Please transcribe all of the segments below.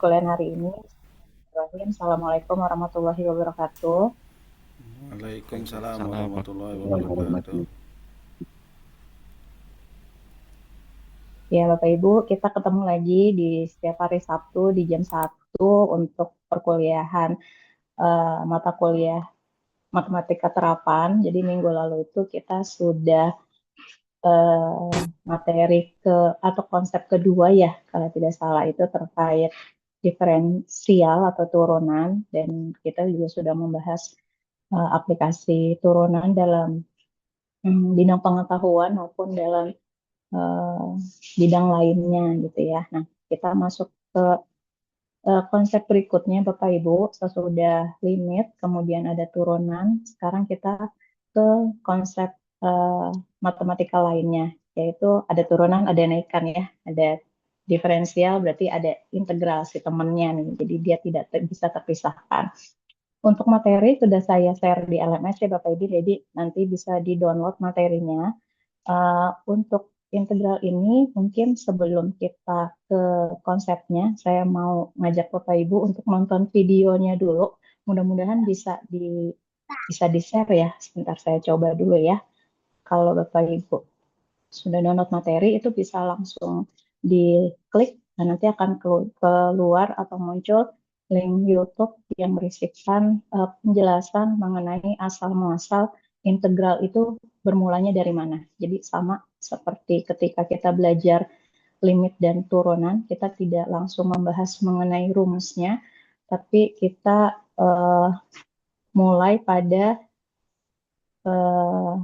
perkuliahan hari ini. Bismillahirrahmanirrahim. Assalamualaikum warahmatullahi wabarakatuh. Waalaikumsalam Waalaikumsalam warahmatullahi warahmatullahi wabarakatuh. wabarakatuh. Ya, Bapak Ibu, kita ketemu lagi di setiap hari Sabtu di jam 1 untuk perkuliahan mata kuliah Matematika Terapan. Jadi minggu lalu itu kita sudah materi ke atau konsep kedua ya, kalau tidak salah itu terkait diferensial atau turunan, dan kita juga sudah membahas aplikasi turunan dalam bidang pengetahuan maupun dalam eh, bidang lainnya gitu ya. Nah, kita masuk ke konsep berikutnya Bapak Ibu, sesudah limit, kemudian ada turunan. Sekarang kita ke konsep eh, matematika lainnya, yaitu ada turunan, ada naikan ya, ada diferensial berarti ada integral si temennya nih, jadi dia tidak bisa terpisahkan. Untuk materi sudah saya share di LMS ya Bapak Ibu, jadi nanti bisa di-download materinya. Untuk integral ini, mungkin sebelum kita ke konsepnya, saya mau ngajak Bapak Ibu untuk nonton videonya dulu. Mudah-mudahan bisa di-share ya. Sebentar saya coba dulu ya. Kalau Bapak Ibu sudah download materi, itu bisa langsung diklik dan nanti akan keluar atau muncul link YouTube yang berisikan penjelasan mengenai asal muasal integral itu bermulanya dari mana. Jadi sama seperti ketika kita belajar limit dan turunan, kita tidak langsung membahas mengenai rumusnya, tapi kita uh, mulai pada uh,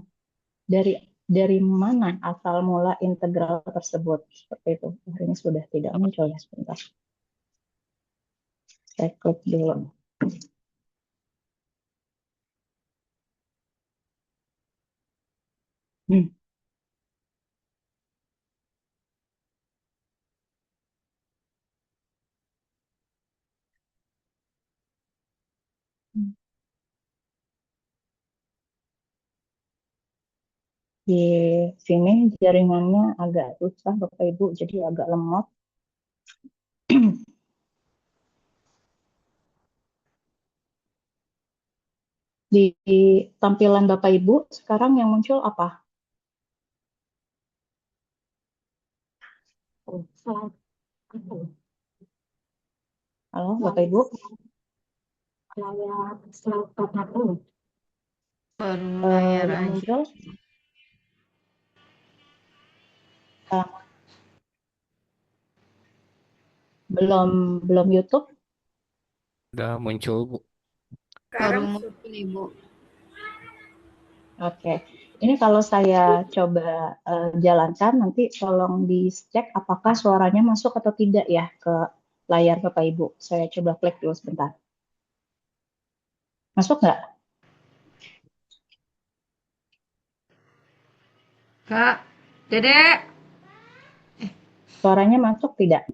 dari mana asal mula integral tersebut. Seperti itu. Ini sudah tidak muncul ya, sebentar. Saya klik dulu. Hmm. Di sini jaringannya agak susah Bapak Ibu, jadi agak lemot. Di tampilan Bapak Ibu sekarang yang muncul apa? Oh, slide Halo Bapak Ibu. layar slide papaku. Baru layar Yang aja. muncul uh, belum belum YouTube. Udah muncul, Bu. Baru muncul Ibu. Oke, ini kalau saya coba jalankan, nanti tolong dicek apakah suaranya masuk atau tidak ya ke layar Bapak Ibu. Saya coba klik dulu sebentar. Masuk nggak? Kak, Dedek. Suaranya masuk tidak?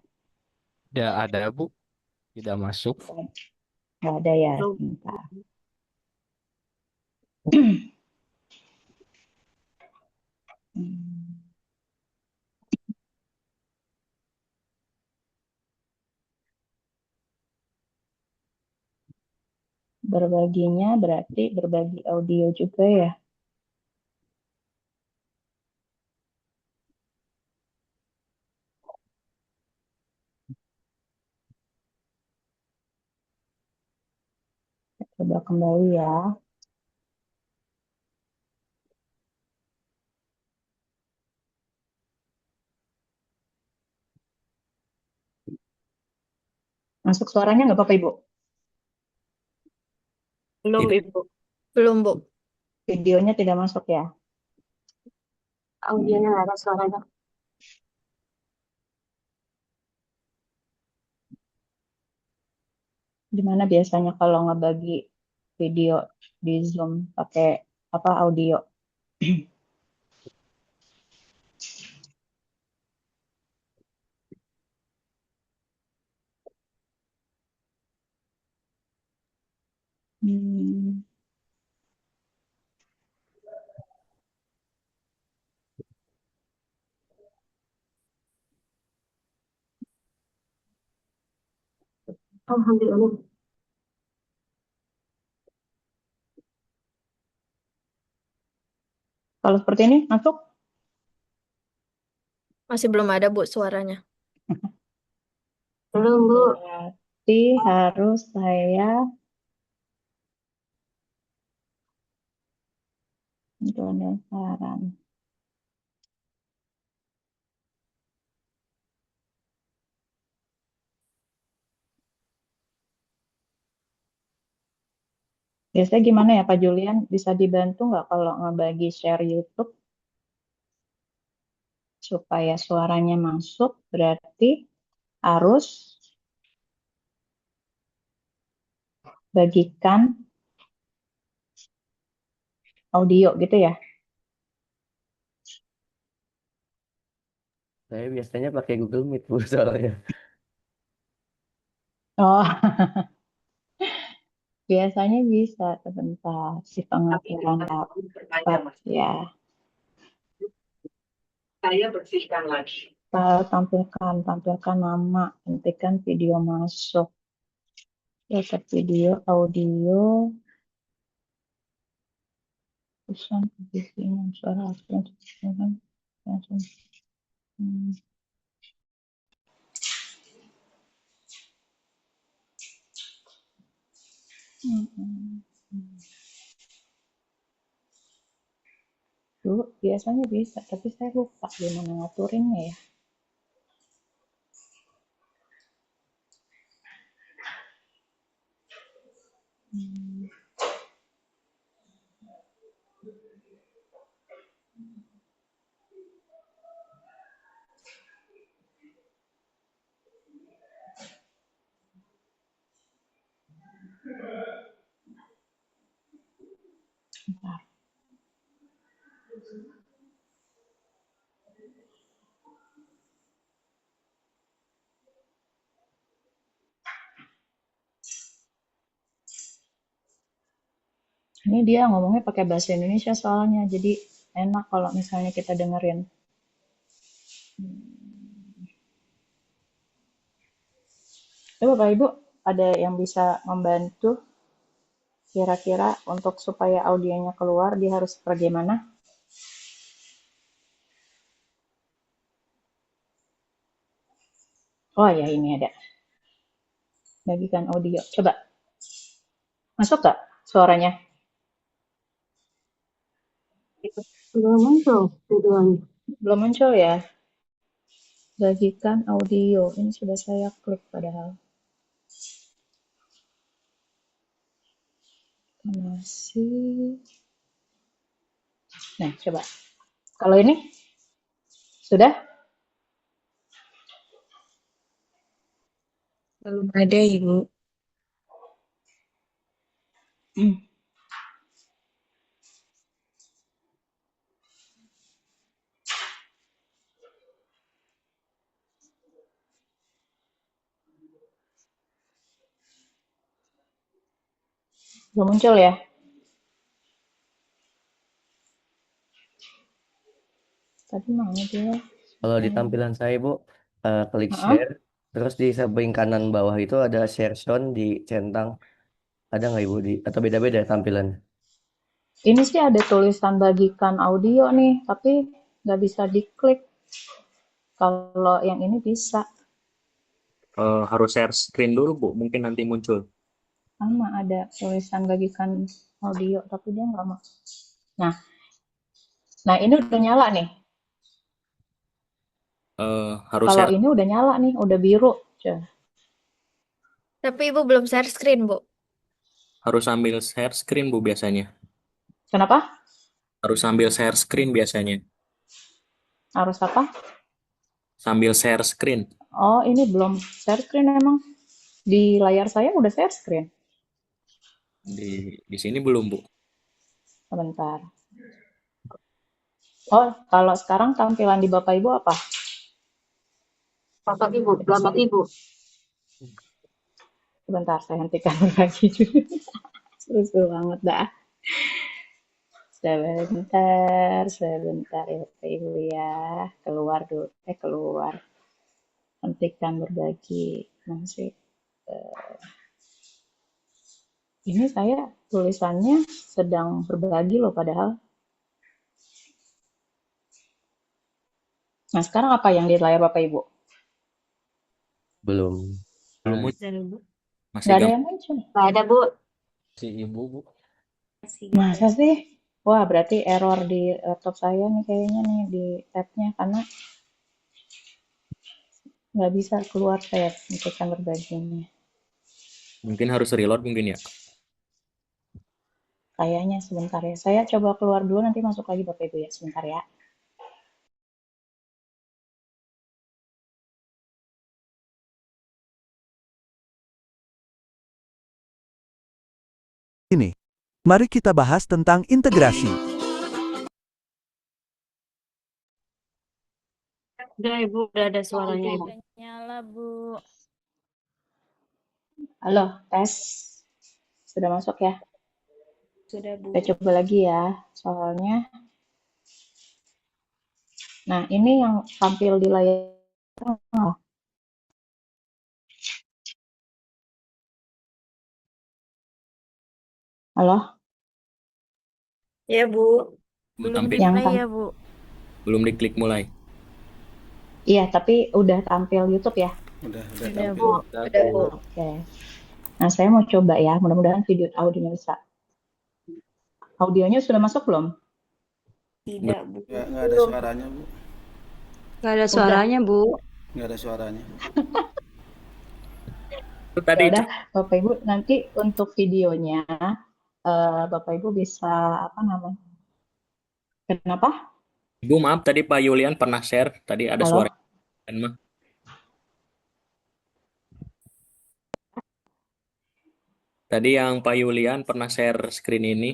Tidak ada, Bu. Tidak masuk. Nggak ada ya, Belum. sebentar. Hmm. Berbaginya berarti berbagi audio juga ya. Coba kembali ya. Masuk suaranya nggak Bapak Ibu? Belum Tidak. Ibu. Belum Bu. Videonya tidak masuk ya. Audionya nggak ada suaranya. Gimana biasanya kalau ngebagi video di Zoom pakai apa audio? Hmm. Alhamdulillah. Kalau seperti ini masuk? Masih belum ada, Bu, suaranya. Belum, Bu. Berarti harus saya pendaftaran. Biasanya gimana ya Pak Julian? Bisa dibantu nggak kalau ngebagi share YouTube supaya suaranya masuk? Berarti harus bagikan audio gitu ya? Saya biasanya pakai Google Meet Bu soalnya. Oh, biasanya bisa sebentar si pengaturan dapat ya. Saya bersihkan lagi. Tampilkan nama, hentikan video masuk. Dapat video, audio, pesan, posisinya, suara, langsung. Dulu biasanya bisa, tapi saya lupa gimana ngaturinnya ya. Bentar. Ini dia ngomongnya pakai bahasa Indonesia soalnya, jadi enak kalau misalnya kita dengerin. Coba Bapak Ibu, ada yang bisa membantu kira-kira untuk supaya audionya keluar, dia harus bagaimana? Oh ya, ini ada. Bagikan audio. Coba, masuk gak suaranya? Belum muncul tujuannya. Belum muncul ya? Bagikan audio. Ini sudah saya klik padahal. Masih. Nah, coba. Kalau ini? Sudah? Belum ada, Ibu. Belum muncul ya? Tadi mana dia? Kalau di tampilan saya Bu, klik Heeh. share, terus di samping kanan bawah itu ada share sound dicentang. Ada nggak Ibu atau beda-beda tampilan? Ini sih ada tulisan bagikan audio nih, tapi nggak bisa diklik. Kalau yang ini bisa. Harus share screen dulu, Bu. Mungkin nanti muncul. Sama ada tulisan bagikan audio, tapi dia nggak mau. Nah, nah ini udah nyala nih. Harus Kalau share, ini udah nyala nih, udah biru. Coba. Tapi Ibu belum share screen, Bu. harus sambil share screen, Bu, biasanya. Kenapa? Harus sambil share screen biasanya. Harus apa? Sambil share screen. Oh, ini belum share screen emang. Di layar saya udah share screen. Di sini belum, Bu. Sebentar. Oh, kalau sekarang tampilan di Bapak Ibu apa? Bapak Ibu, selamat Ibu. Sebentar, saya hentikan lagi dulu. Seru banget dah. Sebentar ya Bapak Ibu ya. Keluar dulu, keluar. Hentikan berbagi. Masih. Ini saya tulisannya sedang berbagi loh padahal. Nah, sekarang apa yang di layar Bapak Ibu? Belum. Belum Ada, Bu. masih Nggak ada gambar yang muncul. Nggak ada, Bu. si ibu, Bu. Masa sih? Wah, berarti error di laptop saya nih kayaknya nih di tab-nya karena nggak bisa keluar saya mencetkan berbaginya. Mungkin harus reload mungkin ya. Kayaknya sebentar ya. Saya coba keluar dulu nanti masuk lagi Bapak Ibu ya. Sebentar ya. Ini. Mari kita bahas tentang integrasi. Udah, Ibu. Udah ada suaranya, Ibu. Nyala, Bu. Halo, tes. Sudah masuk ya? Sudah, Bu. Kita coba lagi ya. Soalnya. Nah, ini yang tampil di layar. Halo? Ya, Bu. Belum Tampil. Yang dimulai ya, Bu. Belum diklik mulai. Iya, tapi udah tampil YouTube ya? Udah Udah, tampil. Bu. Udah, Bu. Oke. Nah, saya mau coba ya. Mudah-mudahan video audionya bisa. Audionya sudah masuk belum? Tidak, Bu. Nggak ada suaranya, Bu. Nggak ada suaranya, Bu. Nggak ada suaranya. Itu tadi Ya udah, Bapak Ibu nanti untuk videonya Bapak Ibu bisa apa namanya? Kenapa? Ibu maaf tadi Pak Yulian pernah share. Tadi ada Halo? suara kan, mah. Tadi yang Pak Yulian pernah share screen ini.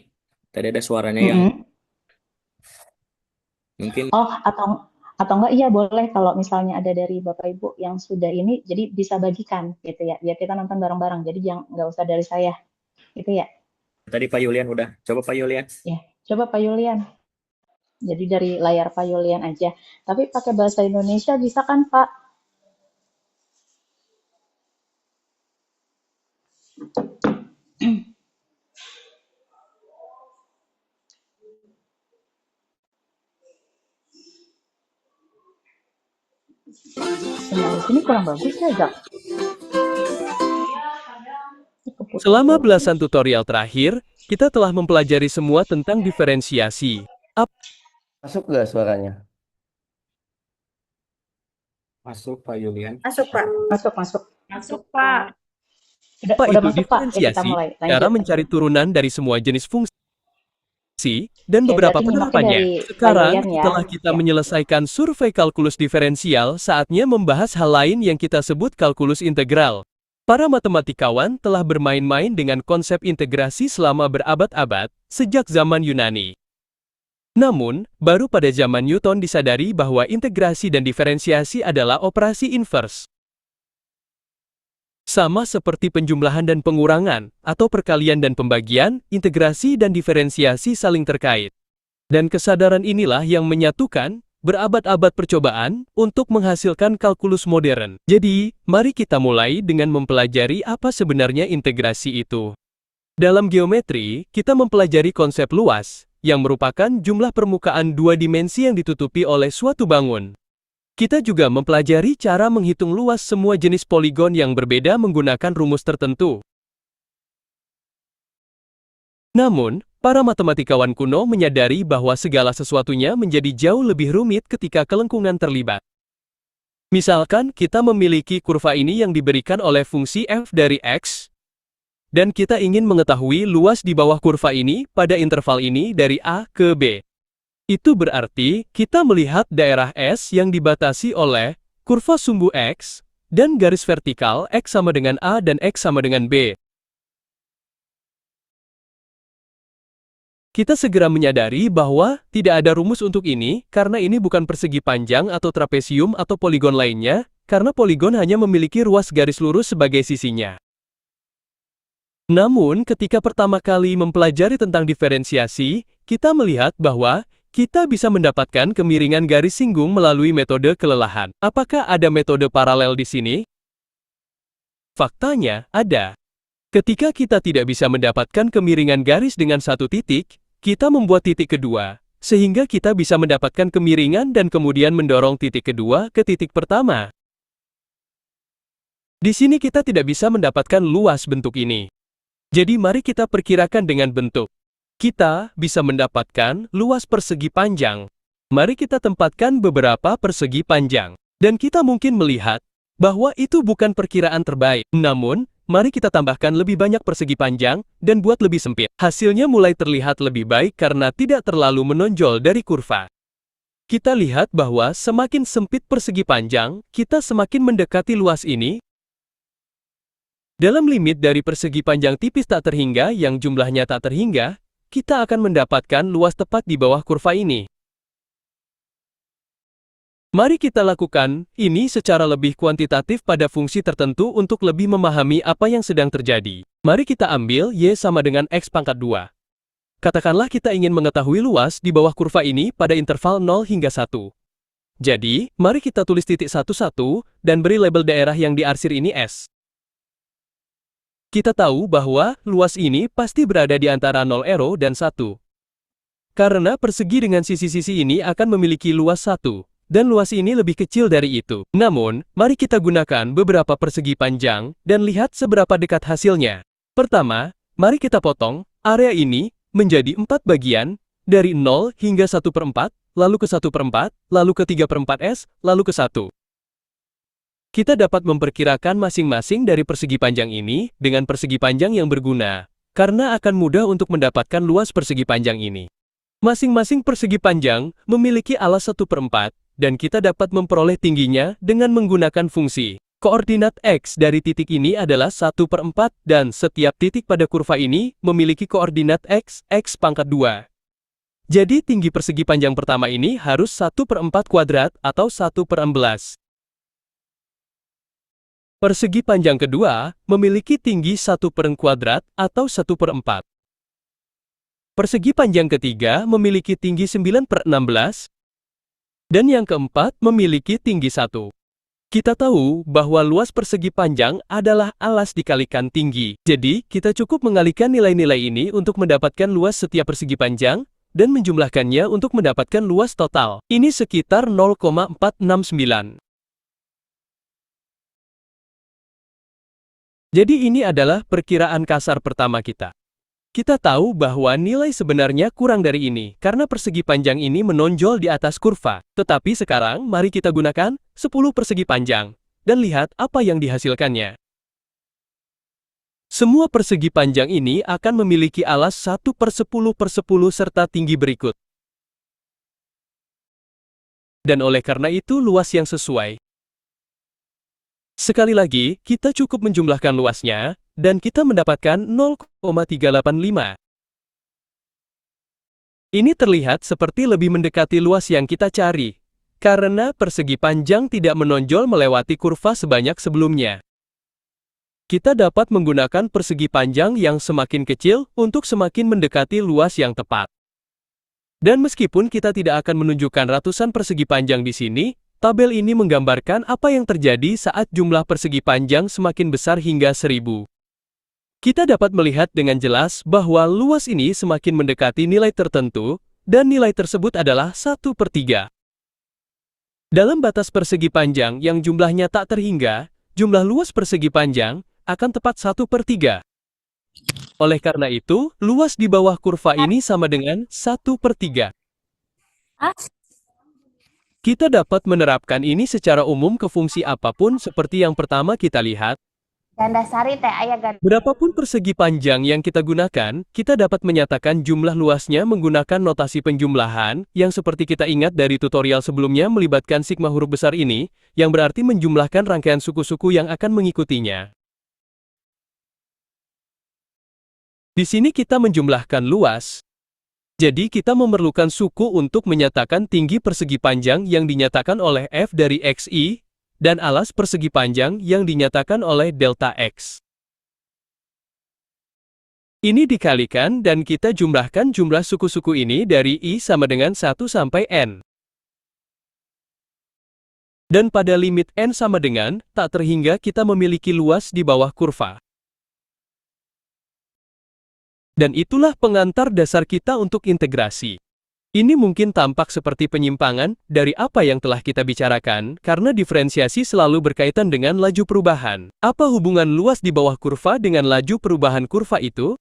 Tadi ada suaranya yang Mm-mm. mungkin Oh, atau enggak iya boleh kalau misalnya ada dari Bapak Ibu yang sudah ini jadi bisa bagikan gitu ya. Biar kita nonton bareng-bareng. Jadi jangan nggak usah dari saya. Gitu ya. tadi Pak Yulian udah. Coba Pak Yulian. Ya, coba Pak Yulian. Jadi dari layar Pak Yulian aja. Tapi pakai bahasa Indonesia bisa kan, Pak? Sinyal di sini kurang bagus ya, Zak? Selama belasan tutorial terakhir, kita telah mempelajari semua tentang diferensiasi. Masuk nggak suaranya? Masuk Pak Yulian. Masuk, Pak. Masuk, masuk. Masuk, Pak. Apa Udah itu masuk, Pak. Ya, kita diferensiasi? mulai. Cara Lanjut. mencari turunan dari semua jenis fungsi dan Oke, beberapa berarti nyimaknya penerapannya. dari Sekarang, Pak Yulian ya. setelah kita Ya. menyelesaikan survei kalkulus diferensial, saatnya membahas hal lain yang kita sebut kalkulus integral. Para matematikawan telah bermain-main dengan konsep integrasi selama berabad-abad, sejak zaman Yunani. Namun, baru pada zaman Newton disadari bahwa integrasi dan diferensiasi adalah operasi inverse. Sama seperti penjumlahan dan pengurangan, atau perkalian dan pembagian, integrasi dan diferensiasi saling terkait. Dan kesadaran inilah yang menyatukan berabad-abad percobaan untuk menghasilkan kalkulus modern. Jadi, mari kita mulai dengan mempelajari apa sebenarnya integrasi itu. Dalam geometri, kita mempelajari konsep luas, yang merupakan jumlah permukaan dua dimensi yang ditutupi oleh suatu bangun. Kita juga mempelajari cara menghitung luas semua jenis poligon yang berbeda menggunakan rumus tertentu. Namun, para matematikawan kuno menyadari bahwa segala sesuatunya menjadi jauh lebih rumit ketika kelengkungan terlibat. Misalkan kita memiliki kurva ini yang diberikan oleh fungsi f dari x, dan kita ingin mengetahui luas di bawah kurva ini pada interval ini dari A ke B. Itu berarti kita melihat daerah S yang dibatasi oleh kurva sumbu X dan garis vertikal X sama dengan A dan X sama dengan B. Kita segera menyadari bahwa tidak ada rumus untuk ini karena ini bukan persegi panjang atau trapesium atau poligon lainnya, karena poligon hanya memiliki ruas garis lurus sebagai sisinya. Namun, ketika pertama kali mempelajari tentang diferensiasi, kita melihat bahwa kita bisa mendapatkan kemiringan garis singgung melalui metode kelelahan. Apakah ada metode paralel di sini? Faktanya, ada. Ketika kita tidak bisa mendapatkan kemiringan garis dengan satu titik, kita membuat titik kedua, sehingga kita bisa mendapatkan kemiringan dan kemudian mendorong titik kedua ke titik pertama. Di sini kita tidak bisa mendapatkan luas bentuk ini. Jadi mari kita perkirakan dengan bentuk. Kita bisa mendapatkan luas persegi panjang. Mari kita tempatkan beberapa persegi panjang. Dan kita mungkin melihat bahwa itu bukan perkiraan terbaik. Namun, mari kita tambahkan lebih banyak persegi panjang dan buat lebih sempit. Hasilnya mulai terlihat lebih baik karena tidak terlalu menonjol dari kurva. Kita lihat bahwa semakin sempit persegi panjang, kita semakin mendekati luas ini. Dalam limit dari persegi panjang tipis tak terhingga yang jumlahnya tak terhingga, kita akan mendapatkan luas tepat di bawah kurva ini. Mari kita lakukan ini secara lebih kuantitatif pada fungsi tertentu untuk lebih memahami apa yang sedang terjadi. Mari kita ambil Y sama dengan X pangkat 2. Katakanlah kita ingin mengetahui luas di bawah kurva ini pada interval 0 hingga 1. Jadi, mari kita tulis titik 1, 1, dan beri label daerah yang diarsir ini S. Kita tahu bahwa luas ini pasti berada di antara 0 arrow dan 1. Karena persegi dengan sisi-sisi ini akan memiliki luas 1. Dan luas ini lebih kecil dari itu. Namun, mari kita gunakan beberapa persegi panjang dan lihat seberapa dekat hasilnya. Pertama, mari kita potong area ini menjadi 4 bagian, dari 0 hingga 1/4, lalu ke 1/4, lalu ke 3/4S, lalu ke 1. Kita dapat memperkirakan masing-masing dari persegi panjang ini dengan persegi panjang yang berguna, karena akan mudah untuk mendapatkan luas persegi panjang ini. Masing-masing persegi panjang memiliki alas 1/4, dan kita dapat memperoleh tingginya dengan menggunakan fungsi. Koordinat X dari titik ini adalah 1/4 dan setiap titik pada kurva ini memiliki koordinat X, X pangkat 2. Jadi tinggi persegi panjang pertama ini harus 1/4 kuadrat atau 1/16. Persegi panjang kedua memiliki tinggi 1/4 kuadrat atau 1/4. Persegi panjang ketiga memiliki tinggi 9/16. Dan yang keempat memiliki tinggi 1. Kita tahu bahwa luas persegi panjang adalah alas dikalikan tinggi. Jadi, kita cukup mengalikan nilai-nilai ini untuk mendapatkan luas setiap persegi panjang, dan menjumlahkannya untuk mendapatkan luas total. Ini sekitar 0,469. Jadi ini adalah perkiraan kasar pertama kita. Kita tahu bahwa nilai sebenarnya kurang dari ini, karena persegi panjang ini menonjol di atas kurva. Tetapi sekarang, mari kita gunakan 10 persegi panjang, dan lihat apa yang dihasilkannya. Semua persegi panjang ini akan memiliki alas 1/10/10 serta tinggi berikut. Dan oleh karena itu luas yang sesuai. Sekali lagi, kita cukup menjumlahkan luasnya, dan kita mendapatkan 0,385. Ini terlihat seperti lebih mendekati luas yang kita cari, karena persegi panjang tidak menonjol melewati kurva sebanyak sebelumnya. Kita dapat menggunakan persegi panjang yang semakin kecil untuk semakin mendekati luas yang tepat. Dan meskipun kita tidak akan menunjukkan ratusan persegi panjang di sini, tabel ini menggambarkan apa yang terjadi saat jumlah persegi panjang semakin besar hingga 1000. Kita dapat melihat dengan jelas bahwa luas ini semakin mendekati nilai tertentu, dan nilai tersebut adalah 1/3. Dalam batas persegi panjang yang jumlahnya tak terhingga, jumlah luas persegi panjang akan tepat 1/3. Oleh karena itu, luas di bawah kurva ini sama dengan 1/3. Kita dapat menerapkan ini secara umum ke fungsi apapun seperti yang pertama kita lihat. Ganda sari teh aya ganda. Berapapun persegi panjang yang kita gunakan, kita dapat menyatakan jumlah luasnya menggunakan notasi penjumlahan, yang seperti kita ingat dari tutorial sebelumnya melibatkan sigma huruf besar ini, yang berarti menjumlahkan rangkaian suku-suku yang akan mengikutinya. Di sini kita menjumlahkan luas. Jadi kita memerlukan suku untuk menyatakan tinggi persegi panjang yang dinyatakan oleh F dari XI, dan alas persegi panjang yang dinyatakan oleh delta X. Ini dikalikan dan kita jumlahkan jumlah suku-suku ini dari I sama dengan 1 sampai N. Dan pada limit N sama dengan tak terhingga kita memiliki luas di bawah kurva. Dan itulah pengantar dasar kita untuk integrasi. Ini mungkin tampak seperti penyimpangan dari apa yang telah kita bicarakan, karena diferensiasi selalu berkaitan dengan laju perubahan. Apa hubungan luas di bawah kurva dengan laju perubahan kurva itu?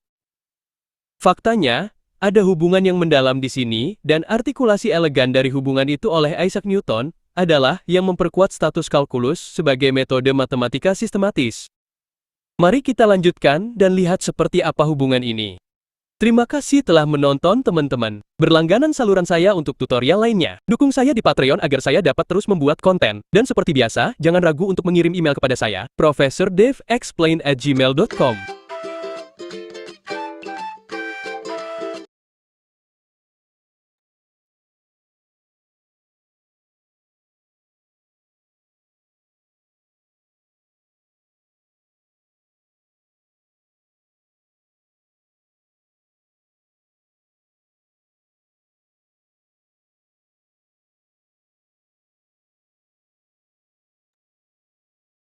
Faktanya, ada hubungan yang mendalam di sini, dan artikulasi elegan dari hubungan itu oleh Isaac Newton adalah yang memperkuat status kalkulus sebagai metode matematika sistematis. Mari kita lanjutkan dan lihat seperti apa hubungan ini. Terima kasih telah menonton teman-teman. Berlangganan saluran saya untuk tutorial lainnya. Dukung saya di Patreon agar saya dapat terus membuat konten. Dan seperti biasa, jangan ragu untuk mengirim email kepada saya, professordevexplain@gmail.com.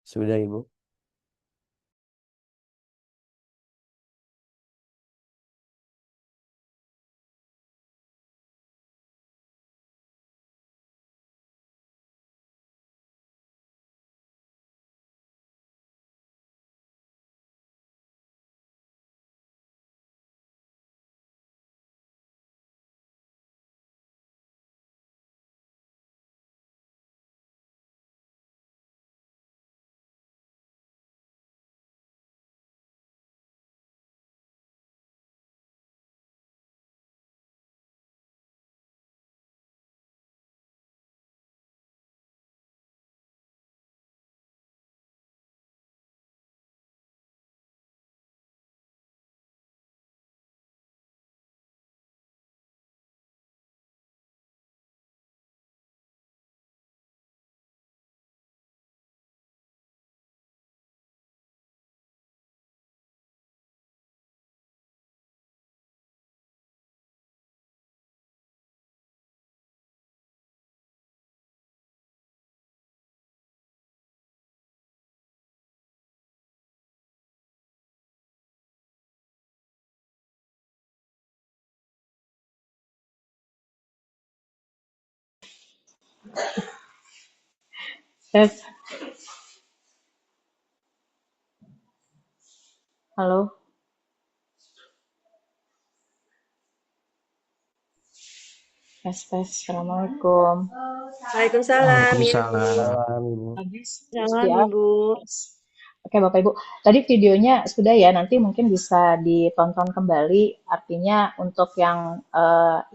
Sudah, Ibu. Tes. Halo. Tes. Assalamualaikum. Waalaikumsalam. Salam, Ibu. Salam, Ibu. Oke, Bapak Ibu. Tadi videonya sudah ya, nanti mungkin bisa ditonton kembali. Artinya untuk yang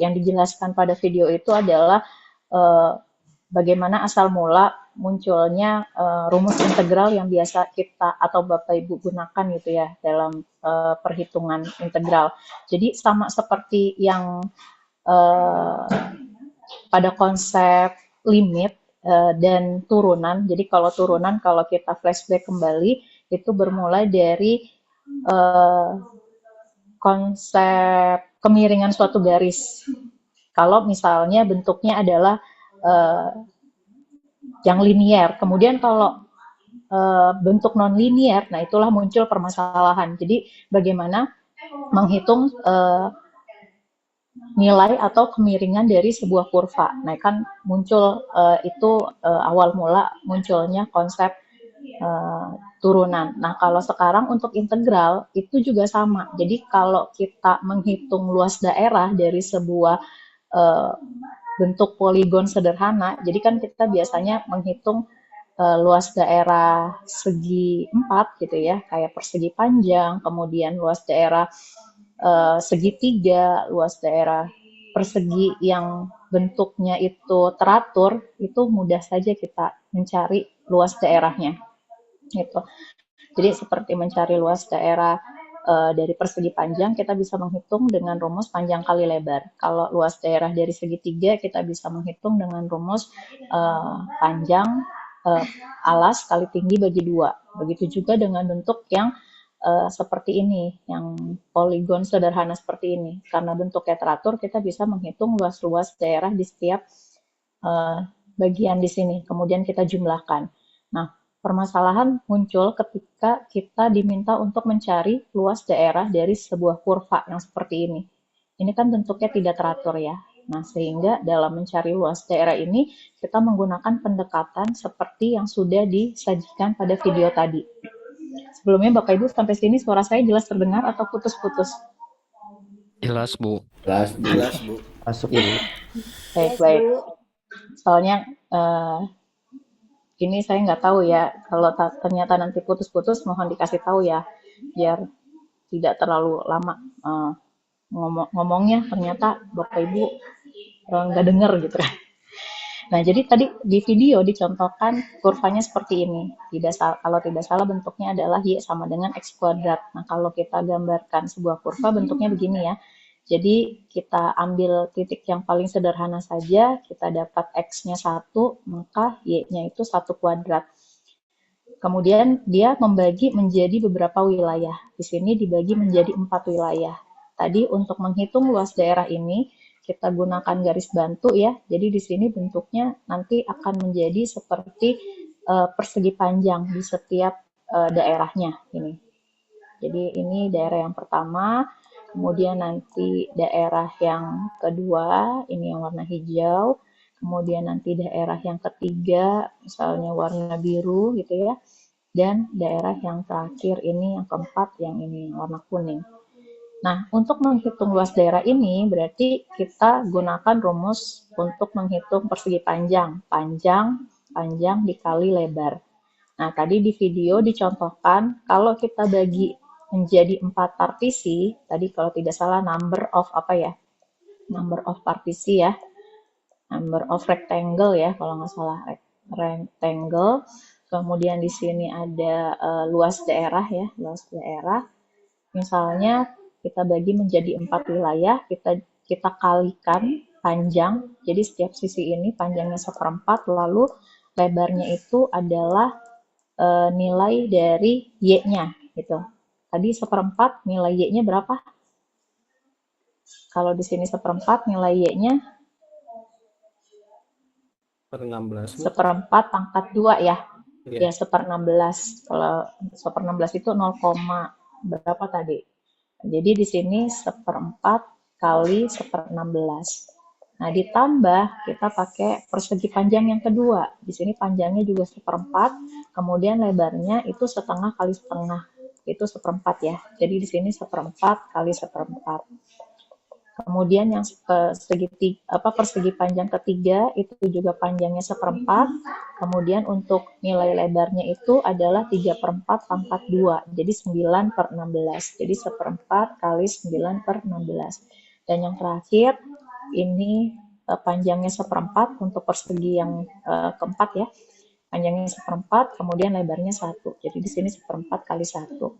dijelaskan pada video itu adalah bagaimana asal mula munculnya rumus integral yang biasa kita atau Bapak Ibu gunakan gitu ya dalam perhitungan integral. Jadi sama seperti yang pada konsep limit dan turunan. Jadi kalau turunan, kalau kita flashback kembali, itu bermulai dari konsep kemiringan suatu garis. Kalau misalnya bentuknya adalah yang linier. Kemudian kalau bentuk non-linier, nah itulah muncul permasalahan. Jadi bagaimana menghitung nilai atau kemiringan dari sebuah kurva. Nah, kan muncul itu awal mula munculnya konsep turunan. Nah, kalau sekarang untuk integral itu juga sama. Jadi kalau kita menghitung luas daerah dari sebuah bentuk poligon sederhana, jadi kan kita biasanya menghitung luas daerah segi 4 gitu ya, kayak persegi panjang, kemudian luas daerah segitiga, luas daerah persegi yang bentuknya itu teratur, itu mudah saja kita mencari luas daerahnya. Gitu. Jadi seperti mencari luas daerah dari persegi panjang, kita bisa menghitung dengan rumus panjang kali lebar. Kalau luas daerah dari segitiga, kita bisa menghitung dengan rumus panjang alas kali tinggi bagi 2. Begitu juga dengan bentuk yang seperti ini, yang poligon sederhana seperti ini. Karena bentuknya teratur, kita bisa menghitung luas-luas daerah di setiap bagian di sini. Kemudian kita jumlahkan. Nah, permasalahan muncul ketika kita diminta untuk mencari luas daerah dari sebuah kurva yang seperti ini. Ini kan bentuknya tidak teratur ya. Nah, sehingga dalam mencari luas daerah ini, kita menggunakan pendekatan seperti yang sudah disajikan pada video tadi. Sebelumnya Bapak Ibu sampai sini suara saya jelas terdengar atau putus-putus? Jelas, Bu. Kelas Bu. Jelas, Bu. Masuk Ibu. Baik. Soalnya ini saya nggak tahu ya, kalau ternyata nanti putus-putus mohon dikasih tahu ya, biar tidak terlalu lama ngomongnya, ternyata Bapak Ibu nggak dengar gitu kan. Nah, jadi tadi di video dicontohkan kurvanya seperti ini. Kalau tidak salah bentuknya adalah Y sama dengan X kuadrat. Nah, kalau kita gambarkan sebuah kurva bentuknya begini ya. Jadi kita ambil titik yang paling sederhana saja, kita dapat X-nya 1, maka Y-nya itu 1 kuadrat. Kemudian dia membagi menjadi beberapa wilayah. Di sini dibagi menjadi 4 wilayah. Tadi untuk menghitung luas daerah ini, kita gunakan garis bantu ya. Jadi di sini bentuknya nanti akan menjadi seperti persegi panjang di setiap daerahnya ini. Jadi ini daerah yang pertama, kemudian nanti daerah yang kedua, ini yang warna hijau, kemudian nanti daerah yang ketiga, misalnya warna biru gitu ya, dan daerah yang terakhir ini yang keempat, yang ini yang warna kuning. Nah, untuk menghitung luas daerah ini berarti kita gunakan rumus untuk menghitung persegi panjang. Panjang dikali lebar. Nah, tadi di video dicontohkan kalau kita bagi menjadi 4 partisi, tadi kalau tidak salah number of partisi ya. Number of rectangle ya, kalau nggak salah rectangle. Kemudian di sini ada luas daerah ya, luas daerah. Misalnya kita bagi menjadi 4 wilayah, kita kalikan panjang, jadi setiap sisi ini panjangnya 1/4, lalu lebarnya itu adalah nilai dari Y-nya gitu. Tadi 1/4, nilai Y-nya berapa? Kalau di sini 1/4, nilai Y-nya 16. 1/4 pangkat 2 ya. Iya. Ya, 1/16. Kalau 1/16 itu 0, berapa tadi? Jadi di sini 1/4 kali 1/16. Nah, ditambah kita pakai persegi panjang yang kedua. Di sini panjangnya juga 1/4, kemudian lebarnya itu 1/2 kali 1/2. Itu 1/4 ya. Jadi di sini 1/4 kali 1/4. Kemudian yang persegi panjang ketiga itu juga panjangnya 1/4. Kemudian untuk nilai lebarnya itu adalah 3/4 pangkat 2. Jadi 9/16. Jadi 1/4 kali 9/16. Dan yang terakhir ini panjangnya 1/4 untuk persegi yang keempat ya. Panjangnya 1/4, kemudian lebarnya 1. Jadi di sini 1/4 kali 1.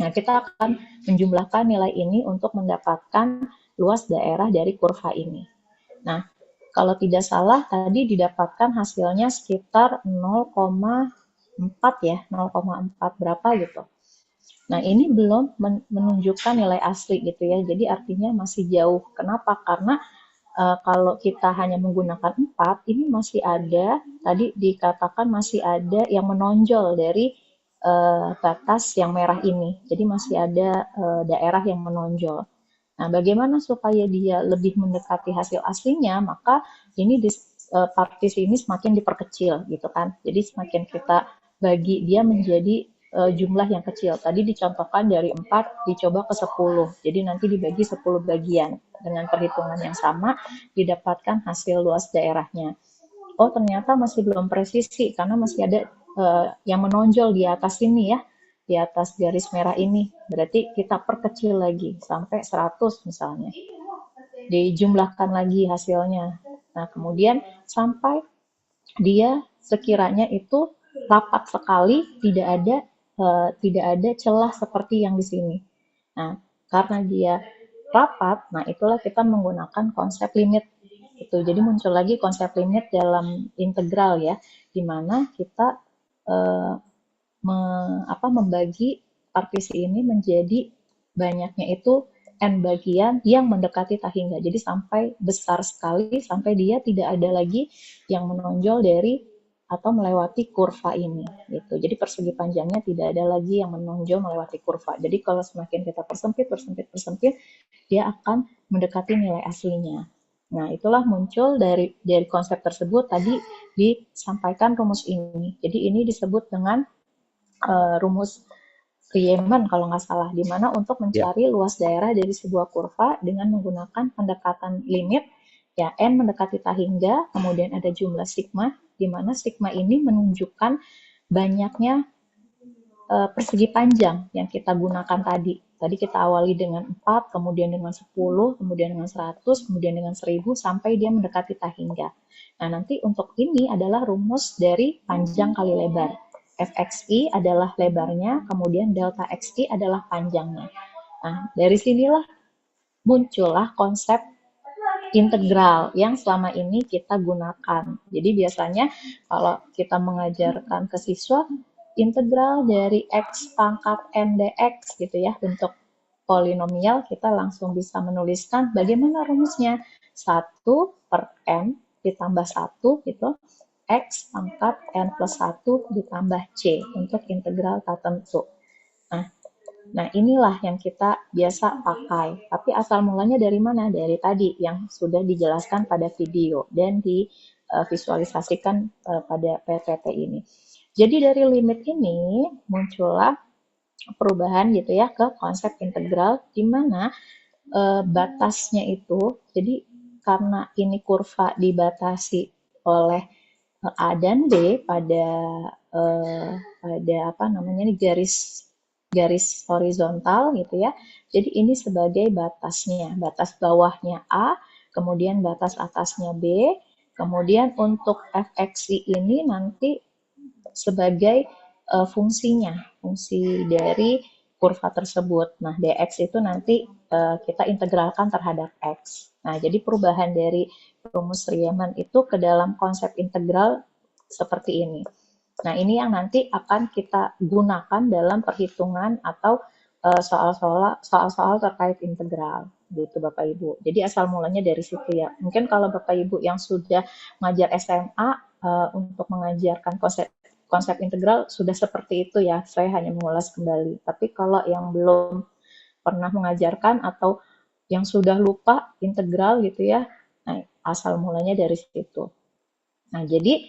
Nah, kita akan menjumlahkan nilai ini untuk mendapatkan luas daerah dari kurva ini. Nah, kalau tidak salah tadi didapatkan hasilnya sekitar 0,4 ya, 0,4 berapa gitu. Nah, ini belum menunjukkan nilai asli gitu ya, jadi artinya masih jauh. Kenapa? Karena kalau kita hanya menggunakan 4, ini masih ada, tadi dikatakan masih ada yang menonjol dari batas yang merah ini. Jadi masih ada daerah yang menonjol. Nah, bagaimana supaya dia lebih mendekati hasil aslinya? Maka ini partisi ini semakin diperkecil gitu kan. Jadi semakin kita bagi dia menjadi jumlah yang kecil. Tadi dicontohkan dari 4 dicoba ke 10. Jadi nanti dibagi 10 bagian. Dengan perhitungan yang sama didapatkan hasil luas daerahnya. Oh, ternyata masih belum presisi karena masih ada yang menonjol di atas ini ya, di atas garis merah ini. Berarti kita perkecil lagi sampai 100 misalnya. Dijumlahkan lagi hasilnya. Nah, kemudian sampai dia sekiranya itu rapat sekali, tidak ada celah seperti yang di sini. Nah, karena dia rapat, nah itulah kita menggunakan konsep limit. Itu. Jadi muncul lagi konsep limit dalam integral ya, di mana kita membagi partisi ini menjadi banyaknya itu n bagian yang mendekati tak hingga. Jadi sampai besar sekali, sampai dia tidak ada lagi yang menonjol dari atau melewati kurva ini gitu. Jadi persegi panjangnya tidak ada lagi yang menonjol melewati kurva. Jadi kalau semakin kita persempit, dia akan mendekati nilai aslinya. Nah, itulah muncul dari konsep tersebut tadi disampaikan rumus ini. Jadi ini disebut dengan rumus Riemann kalau nggak salah, di mana untuk mencari luas daerah dari sebuah kurva dengan menggunakan pendekatan limit, ya n mendekati tak hingga, kemudian ada jumlah sigma, di mana sigma ini menunjukkan banyaknya persegi panjang yang kita gunakan tadi. Tadi kita awali dengan 4, kemudian dengan 10, kemudian dengan 100, kemudian dengan 1000, sampai dia mendekati tak hingga. Nah, nanti untuk ini adalah rumus dari panjang kali lebar. Fxi adalah lebarnya, kemudian delta xi adalah panjangnya. Nah, dari sinilah muncullah konsep integral yang selama ini kita gunakan. Jadi biasanya kalau kita mengajarkan ke siswa, integral dari x pangkat n dx gitu ya, bentuk polinomial, kita langsung bisa menuliskan bagaimana rumusnya. 1 per n ditambah 1 gitu, x pangkat n plus 1 ditambah c untuk integral tak tentu. Nah, inilah yang kita biasa pakai. Tapi asal mulanya dari mana? Dari tadi yang sudah dijelaskan pada video dan divisualisasikan pada PPT ini. Jadi dari limit ini muncullah perubahan gitu ya ke konsep integral, di mana batasnya itu, jadi karena ini kurva dibatasi oleh A dan B pada apa namanya ini garis horizontal gitu ya. Jadi ini sebagai batasnya, batas bawahnya A, kemudian batas atasnya B, kemudian untuk fxi ini nanti sebagai fungsinya, fungsi dari kurva tersebut. Nah, dx itu nanti kita integralkan terhadap x. Nah, jadi perubahan dari rumus Riemann itu ke dalam konsep integral seperti ini. Nah, ini yang nanti akan kita gunakan dalam perhitungan atau soal-soal terkait integral gitu Bapak Ibu. Jadi asal mulanya dari situ ya. Mungkin kalau Bapak Ibu yang sudah ngajar SMA untuk mengajarkan konsep integral sudah seperti itu ya. Saya hanya mengulas kembali. Tapi kalau yang belum pernah mengajarkan atau yang sudah lupa integral gitu ya, nah, asal mulanya dari situ. Nah, jadi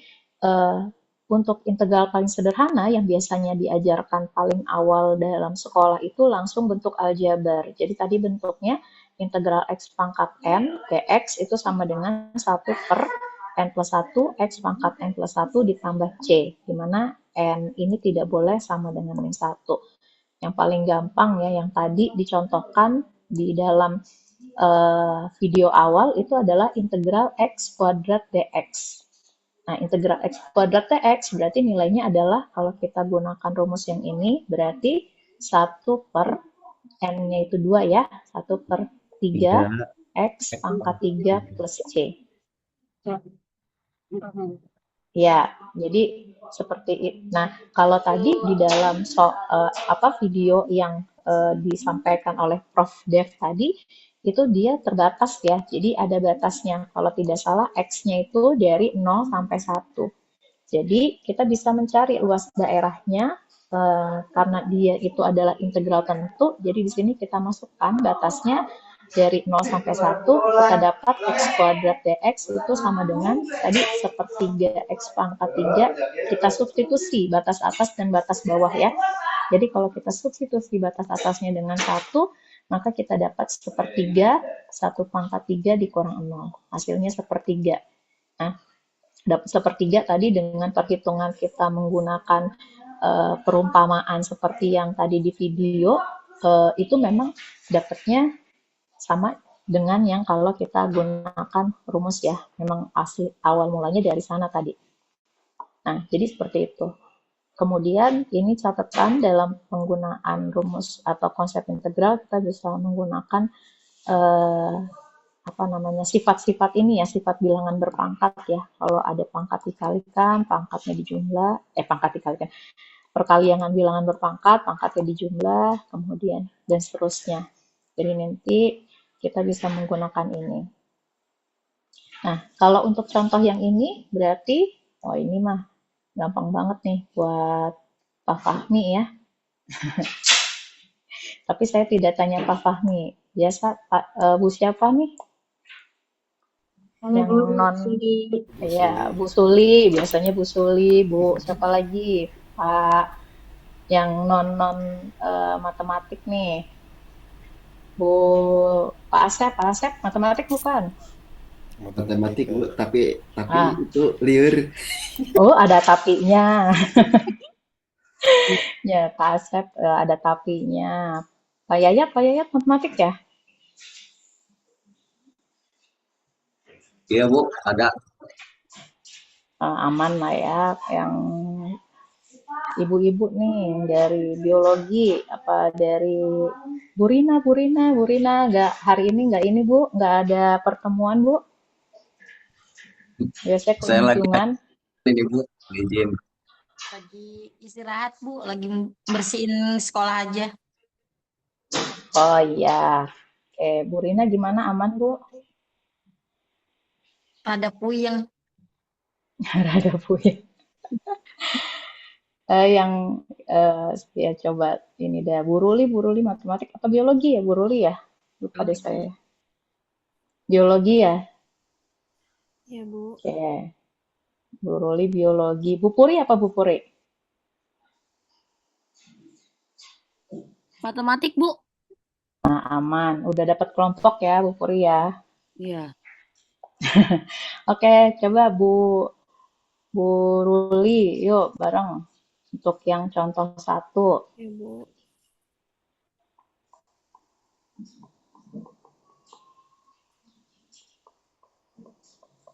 untuk integral paling sederhana yang biasanya diajarkan paling awal dalam sekolah itu langsung bentuk aljabar. Jadi tadi bentuknya integral x pangkat n dx itu sama dengan 1 per n plus 1 x pangkat n plus 1 ditambah c, di mana n ini tidak boleh sama dengan min 1. Yang paling gampang ya, yang tadi dicontohkan di dalam video awal itu adalah integral x kuadrat dx. Nah, integral x kuadrat dx berarti nilainya adalah, kalau kita gunakan rumus yang ini, berarti 1 per n-nya itu 2 ya, 1 per 3 x pangkat 3 plus c. Ya, jadi seperti itu. Nah, kalau tadi di dalam video yang disampaikan oleh Prof. Dev tadi, itu dia terbatas ya. Jadi ada batasnya. Kalau tidak salah, X-nya itu dari 0 sampai 1. Jadi kita bisa mencari luas daerahnya karena dia itu adalah integral tentu. Jadi di sini kita masukkan batasnya dari 0 sampai 1, kita dapat x kuadrat dx itu sama dengan tadi sepertiga x pangkat 3, kita substitusi batas atas dan batas bawah ya. Jadi kalau kita substitusi batas atasnya dengan 1, maka kita dapat sepertiga 1 pangkat 3 dikurang 0. Hasilnya sepertiga. Nah, dapat sepertiga tadi dengan perhitungan kita menggunakan perumpamaan seperti yang tadi di video, itu memang dapatnya sama dengan yang kalau kita gunakan rumus ya. Memang asli awal mulanya dari sana tadi. Nah, jadi seperti itu. Kemudian ini catatan dalam penggunaan rumus atau konsep integral, kita bisa menggunakan sifat-sifat ini ya, sifat bilangan berpangkat ya. Kalau ada pangkat dikalikan, pangkatnya dijumlah, perkaliangan bilangan berpangkat, pangkatnya dijumlah, kemudian dan seterusnya. Jadi nanti kita bisa menggunakan ini. Nah, kalau untuk contoh yang ini berarti, ini mah gampang banget nih buat Pak Fahmi ya. Tapi saya tidak tanya Pak Fahmi. Biasa Bu siapa nih? Halo Yang Bu non, Suli. ya Bu Suli, biasanya Bu Suli, Bu siapa lagi? Pak yang non matematik nih. Bu Pak Asep matematik bukan? Matematik Bu, tapi Ah, itu liur. oh ada tapinya. Ya Pak Asep ada tapinya. Pak Yayat matematik ya? Iya Bu, ada. Aman lah ya. Yang ibu-ibu nih dari biologi apa dari Bu Rina nggak hari ini nggak ini Bu nggak ada pertemuan Bu biasanya Saya lagi kunjungan. ini Bu, izin. Lagi istirahat Bu, lagi bersihin sekolah aja. Oh iya, oke Bu Rina gimana aman Bu? Rada puyeng. Rada punya. Yang ya coba ini dah Bu Ruli matematik atau biologi ya Bu Ruli ya? Lupa deh saya. Biologi ya? Iya Bu. Oke. Bu Ruli biologi. Bu Puri apa Bu Puri? Matematik Bu. Nah, aman. Udah dapat kelompok ya Bu Puri ya. Iya. Oke, coba Bu Ruli, yuk bareng untuk yang contoh 1. Iya Bu.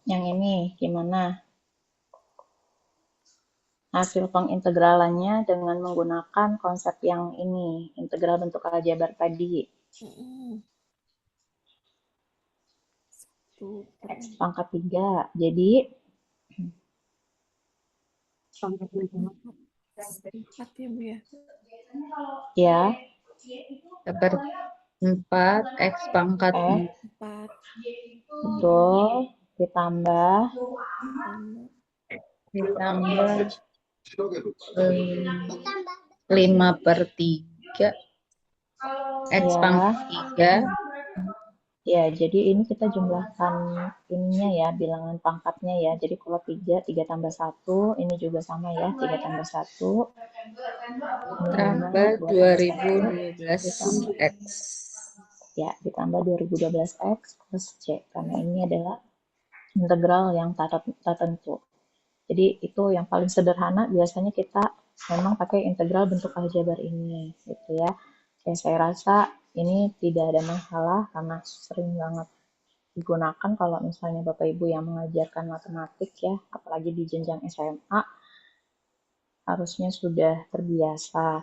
Yang ini gimana? Hasil pengintegralannya dengan menggunakan konsep yang ini, integral bentuk aljabar tadi. X pangkat 3. Jadi Pangkat 4 ya Bu ya. ya Dapat 4 X pangkat X 4 betul ditambah ditambah 5/3 X ya. pangkat 3. Ya, jadi ini kita jumlahkan ininya ya, bilangan pangkatnya ya. Jadi kalau 3 tambah 1, ini juga sama ya, 3 tambah 1. Tambah 2012 X. Ya, ditambah 2012 X plus C, karena ini adalah integral yang tak tentu. Jadi itu yang paling sederhana, biasanya kita memang pakai integral bentuk aljabar ini, gitu ya. Oke, saya rasa ini tidak ada masalah karena sering banget digunakan kalau misalnya Bapak Ibu yang mengajarkan matematik ya, apalagi di jenjang SMA, harusnya sudah terbiasa.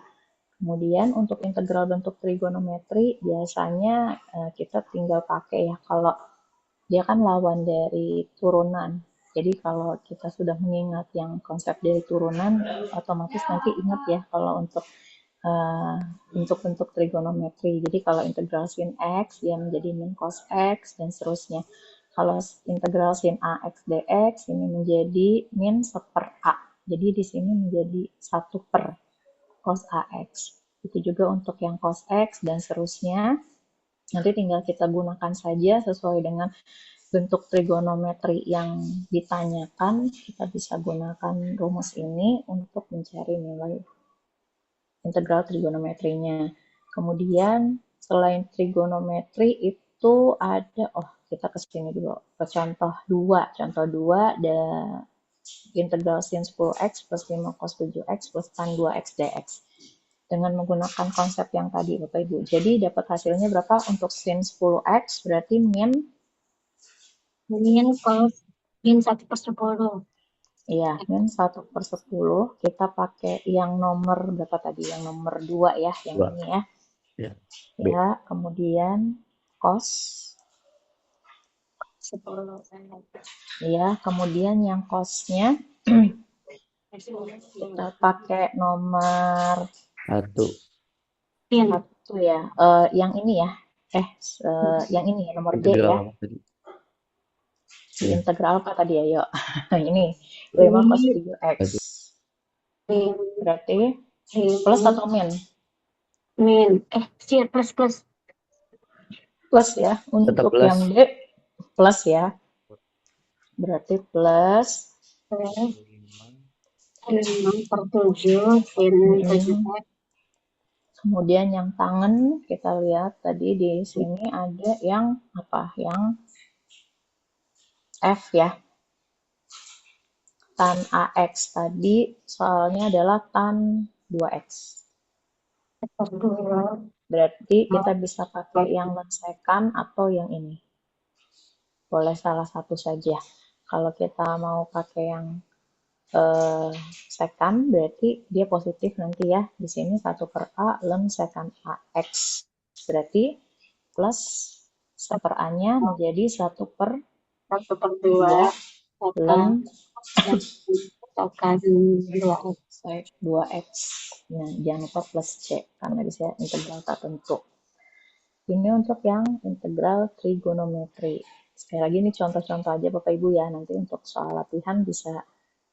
Kemudian untuk integral bentuk trigonometri biasanya kita tinggal pakai ya, kalau dia kan lawan dari turunan. Jadi kalau kita sudah mengingat yang konsep dari turunan, otomatis nanti ingat ya kalau untuk bentuk-bentuk trigonometri. Jadi kalau integral sin X, dia menjadi min cos X, dan seterusnya. Kalau integral sin AX dx, ini menjadi min 1/A. Jadi di sini menjadi 1 per cos AX. Itu juga untuk yang cos X, dan seterusnya. Nanti tinggal kita gunakan saja sesuai dengan bentuk trigonometri yang ditanyakan. Kita bisa gunakan rumus ini untuk mencari nilai integral trigonometrinya. Kemudian selain trigonometri itu ada, kita ke sini dulu, ke contoh 2. Contoh 2 ada integral sin 10x plus 5 cos 7x plus tan 2x dx. Dengan menggunakan konsep yang tadi Bapak Ibu. Jadi dapat hasilnya berapa untuk sin 10x berarti min cos min 1/10. Iya, min 1/10. Kita pakai yang nomor berapa tadi? Yang nomor 2 ya, yang 2. ini ya. Ya. Ya, kemudian cos. 10. Ya, kemudian yang cosnya kita pakai nomor 1. 1 ya. Yang ini ya. Yang ini ya, nomor D ya. Integral tadi. Di integral apa tadi ya, yuk. Ini 5 cos 7x. Berarti plus atau min? Plus. Plus ya. Tetap Untuk plus. yang D plus ya. Berarti plus 5/7 sin 7x. Kemudian yang tangan kita lihat tadi di sini ada yang apa? Yang F ya. Tan AX tadi soalnya adalah tan 2X. Berarti kita bisa pakai yang lemsekan atau yang ini. Boleh salah satu saja. Kalau kita mau pakai yang sekan, berarti dia positif nanti ya. Di sini 1/A lem sekan AX. Berarti plus 1/A-nya menjadi 1/2 lem Sekan 2X. Nah, jangan lupa plus C, karena bisa integral tak tentu. Ini untuk yang integral trigonometri. Sekali lagi ini contoh-contoh aja Bapak Ibu ya, nanti untuk soal latihan bisa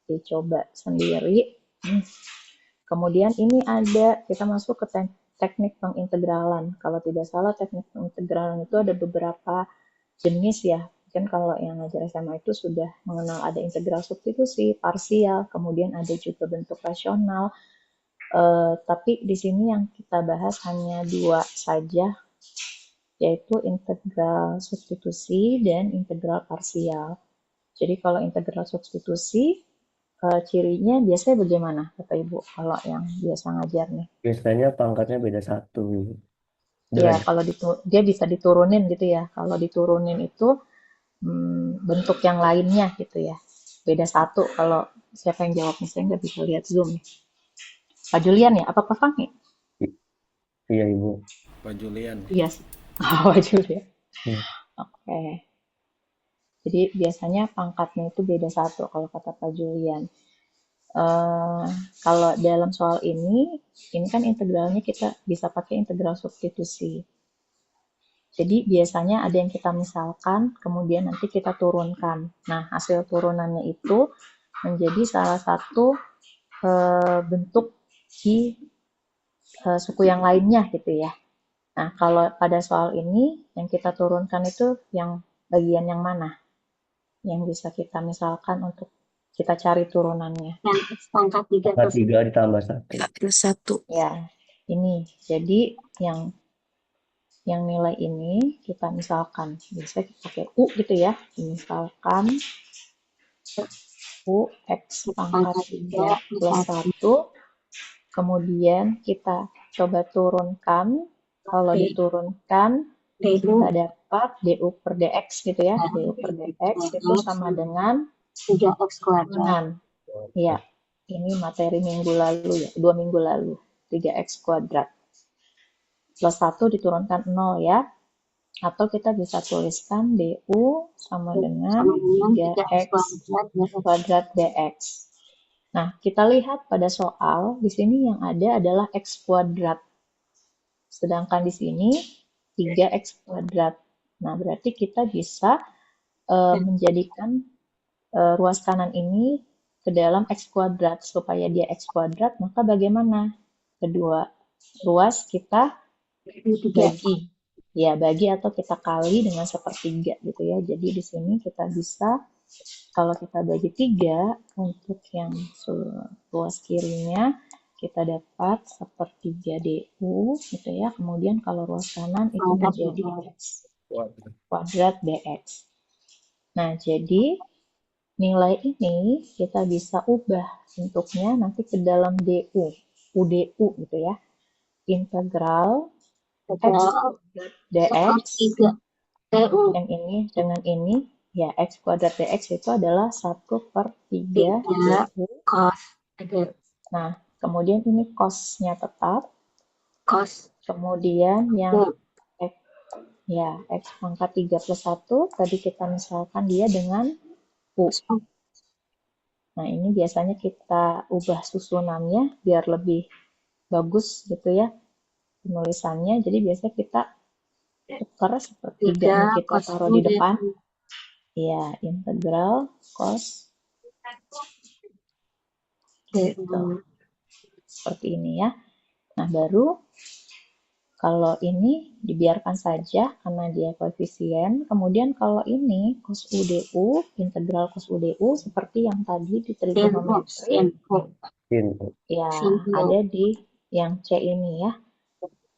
dicoba sendiri. Kemudian ini ada, kita masuk ke teknik pengintegralan. Kalau tidak salah teknik pengintegralan itu ada beberapa jenis ya. Mungkin kalau yang ngajar SMA itu sudah mengenal ada integral substitusi, parsial, kemudian ada juga bentuk rasional. Tapi di sini yang kita bahas hanya 2 saja, yaitu integral substitusi dan integral parsial. Jadi kalau integral substitusi, cirinya biasanya bagaimana Bapak Ibu kalau yang biasa ngajar nih? Biasanya pangkatnya beda 1. Ya, kalau dia bisa diturunin gitu ya. Kalau diturunin itu bentuk yang lainnya gitu ya. Beda 1 kalau siapa yang jawab nih, saya nggak bisa lihat Zoom. Pak Julian ya? Apa Pak Fahmi? Iya Ibu. Pak Julian. Iya. Pak Julian. Oke. Jadi biasanya pangkatnya itu beda 1 kalau kata Pak Julian. Kalau dalam soal ini kan integralnya kita bisa pakai integral substitusi. Jadi biasanya ada yang kita misalkan, kemudian nanti kita turunkan. Nah, hasil turunannya itu menjadi salah satu bentuk di suku yang lainnya gitu ya. Nah, kalau pada soal ini yang kita turunkan itu yang bagian yang mana? Yang bisa kita misalkan untuk kita cari turunannya. Yang pangkat 3 Pangkat 3 ditambah 1. Plus 1. Ya, ini. Jadi yang nilai ini kita misalkan, biasanya kita pakai U gitu ya. Misalkan U X pangkat 3 plus 1. Kemudian kita coba turunkan. Kalau diturunkan, kita dapat DU per DX gitu ya. DU per DX itu sama dengan 3x kuadrat. Ya, ini materi minggu lalu ya, 2 minggu lalu. 3x kuadrat. Plus 1 diturunkan 0 ya. Atau kita bisa tuliskan DU sama dengan 3x kuadrat DX. Nah, kita lihat pada soal, di sini yang ada adalah x kuadrat. Sedangkan di sini 3x kuadrat. Nah, berarti kita bisa menjadikan ruas kanan ini ke dalam x kuadrat. Supaya dia x kuadrat, maka bagaimana? Kedua ruas kita bagi. Ya, bagi atau kita kali dengan 1/3 gitu ya. Jadi di sini kita bisa, kalau kita bagi 3 untuk yang ruas kirinya, kita dapat 1/3 DU gitu ya. Kemudian kalau ruas kanan itu menjadi x kuadrat DX. Nah, jadi nilai ini kita bisa ubah bentuknya nanti ke dalam DU, UDU gitu ya. Integral x dx yang ini dengan ini ya, x kuadrat dx itu adalah 1/3 DU. Nah, kemudian ini cos-nya tetap. Kemudian yang x pangkat 3 plus 1 tadi kita misalkan dia dengan U. Nah, ini biasanya kita ubah susunannya biar lebih bagus gitu ya penulisannya. Jadi biasanya kita tukar 1/3-nya kita taruh di depan. Ya, integral cos gitu. seperti ini ya. Nah, baru kalau ini dibiarkan saja karena dia koefisien. Kemudian kalau ini cos UDU, integral cos UDU seperti yang tadi di trigonometri, ya ada di yang C ini ya.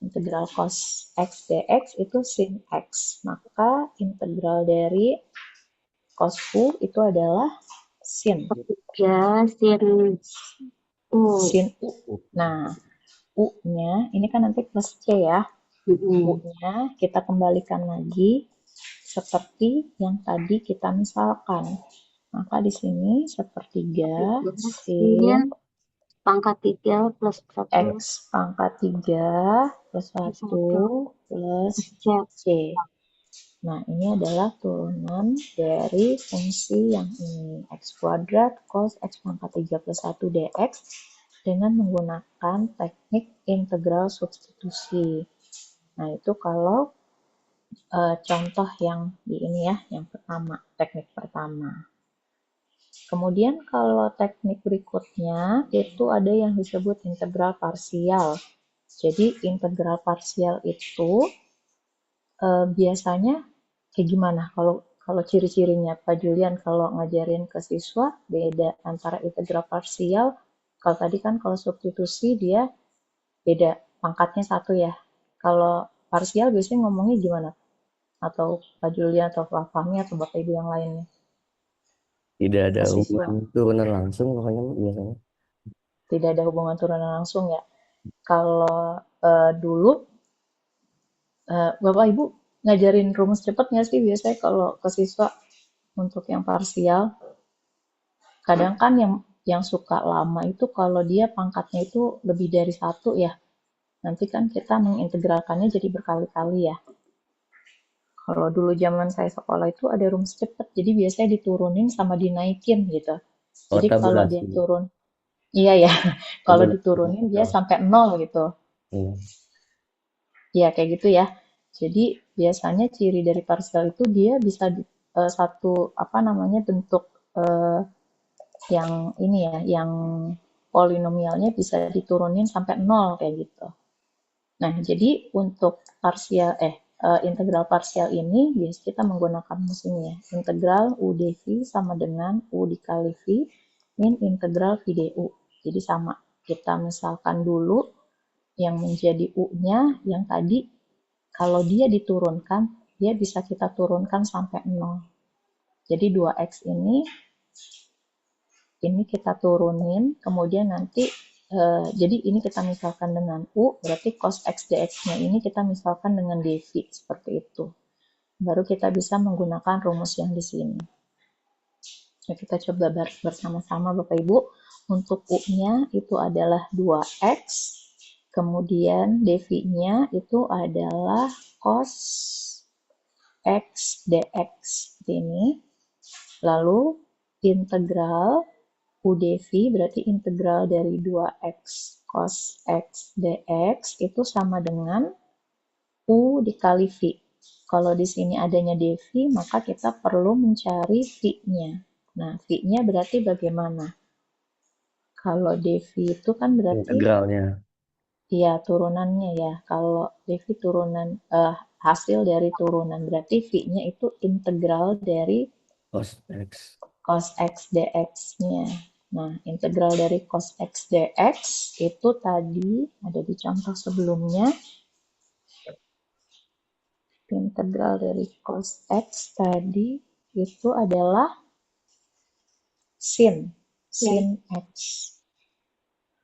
Integral cos X dx itu sin X. Maka integral dari cos U itu adalah sin. Ya, sin U. Sin U. Nah, U-nya ini kan nanti plus C ya. U-nya kita kembalikan lagi seperti yang tadi kita misalkan. Maka di sini sepertiga sin pangkat 3 plus 1 X pangkat 3 plus 1 plus C. Nah, ini adalah turunan dari fungsi yang ini, X kuadrat cos X pangkat 3 plus 1 dx dengan menggunakan teknik integral substitusi. Nah, itu kalau contoh yang di ini ya, yang pertama, teknik pertama. Kemudian kalau teknik berikutnya itu ada yang disebut integral parsial. Jadi integral parsial itu biasanya kayak gimana? Kalau ciri-cirinya Pak Julian kalau ngajarin ke siswa beda antara integral parsial. Kalau tadi kan kalau substitusi dia beda pangkatnya 1 ya. Kalau parsial biasanya ngomongnya gimana? Atau Pak Julian atau Pak Fahmi atau Bapak Ibu yang lainnya? Tidak ada Ke siswa. hubungan turunan langsung pokoknya biasanya. Tidak ada hubungan turunan langsung ya. Kalau dulu Bapak Ibu ngajarin rumus cepat nggak sih biasanya kalau ke siswa untuk yang parsial? Kadang kan yang suka lama itu kalau dia pangkatnya itu lebih dari 1 ya. Nanti kan kita mengintegralkannya jadi berkali-kali ya. Kalau dulu zaman saya sekolah itu ada rumus cepat, jadi biasanya diturunin sama dinaikin gitu. Jadi kalau dia Tabulasi. turun, iya ya, kalau Tabulasi. diturunin dia sampai 0 gitu. Ya kayak gitu ya. Jadi biasanya ciri dari parsial itu dia bisa satu bentuk yang ini ya, yang polinomialnya bisa diturunin sampai 0 kayak gitu. Nah, jadi untuk parsial integral parsial ini biasa kita menggunakan rumus ini ya. Integral U dv sama dengan U dikali V min integral V du. Jadi sama. Kita misalkan dulu yang menjadi U-nya yang tadi kalau dia diturunkan, dia bisa kita turunkan sampai 0. Jadi 2x ini kita turunin, kemudian nanti jadi ini kita misalkan dengan U, berarti cos X dx-nya ini kita misalkan dengan dv, seperti itu. Baru kita bisa menggunakan rumus yang di sini. Nah, kita coba bersama-sama Bapak Ibu. Untuk U-nya itu adalah 2x, kemudian dv-nya itu adalah cos X dx ini. Lalu integral U dv berarti integral dari 2x cos X dx itu sama dengan U dikali V. Kalau di sini adanya dv, maka kita perlu mencari V-nya. Nah, V-nya berarti bagaimana? Kalau dv itu kan berarti integralnya. Iya, turunannya ya. Kalau dv turunan hasil dari turunan, berarti V-nya itu integral dari cos X dx-nya. Nah, integral dari cos X dx itu tadi ada di contoh sebelumnya. Integral dari cos X tadi itu adalah sin X.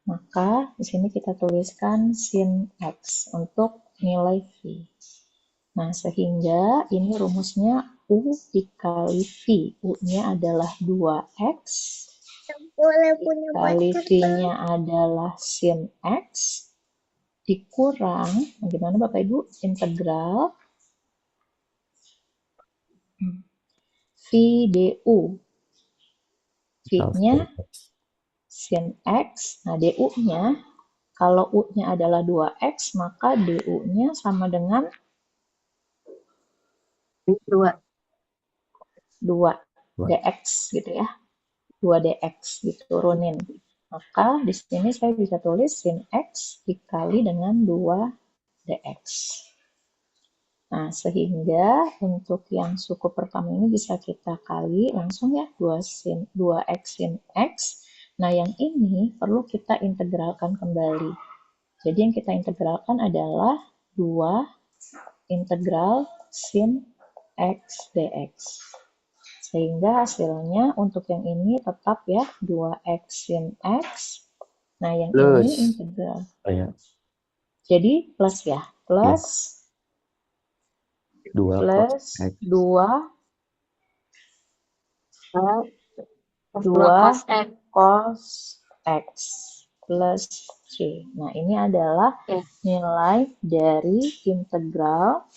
Maka di sini kita tuliskan sin X untuk nilai V. Nah, sehingga ini rumusnya U dikali V. U-nya adalah 2X. Dikali V-nya adalah sin X. Dikurang, gimana Bapak Ibu? Integral V du. V-nya sin X. Nah, du-nya, kalau U-nya adalah 2X, maka du-nya sama dengan 2 dx gitu ya. 2 dx diturunin. Maka di sini saya bisa tulis sin X dikali dengan 2 dx. Nah, sehingga untuk yang suku pertama ini bisa kita kali langsung ya 2x sin X. Nah, yang ini perlu kita integralkan kembali. Jadi yang kita integralkan adalah 2 integral sin X dx. Sehingga hasilnya untuk yang ini tetap ya 2x sin X. Nah, yang Plus. ini integral. Oh ya, Jadi plus ya. Plus 2 plus cos X. 2 2 cos X. cos X plus C. Nah, ini adalah nilai dari integral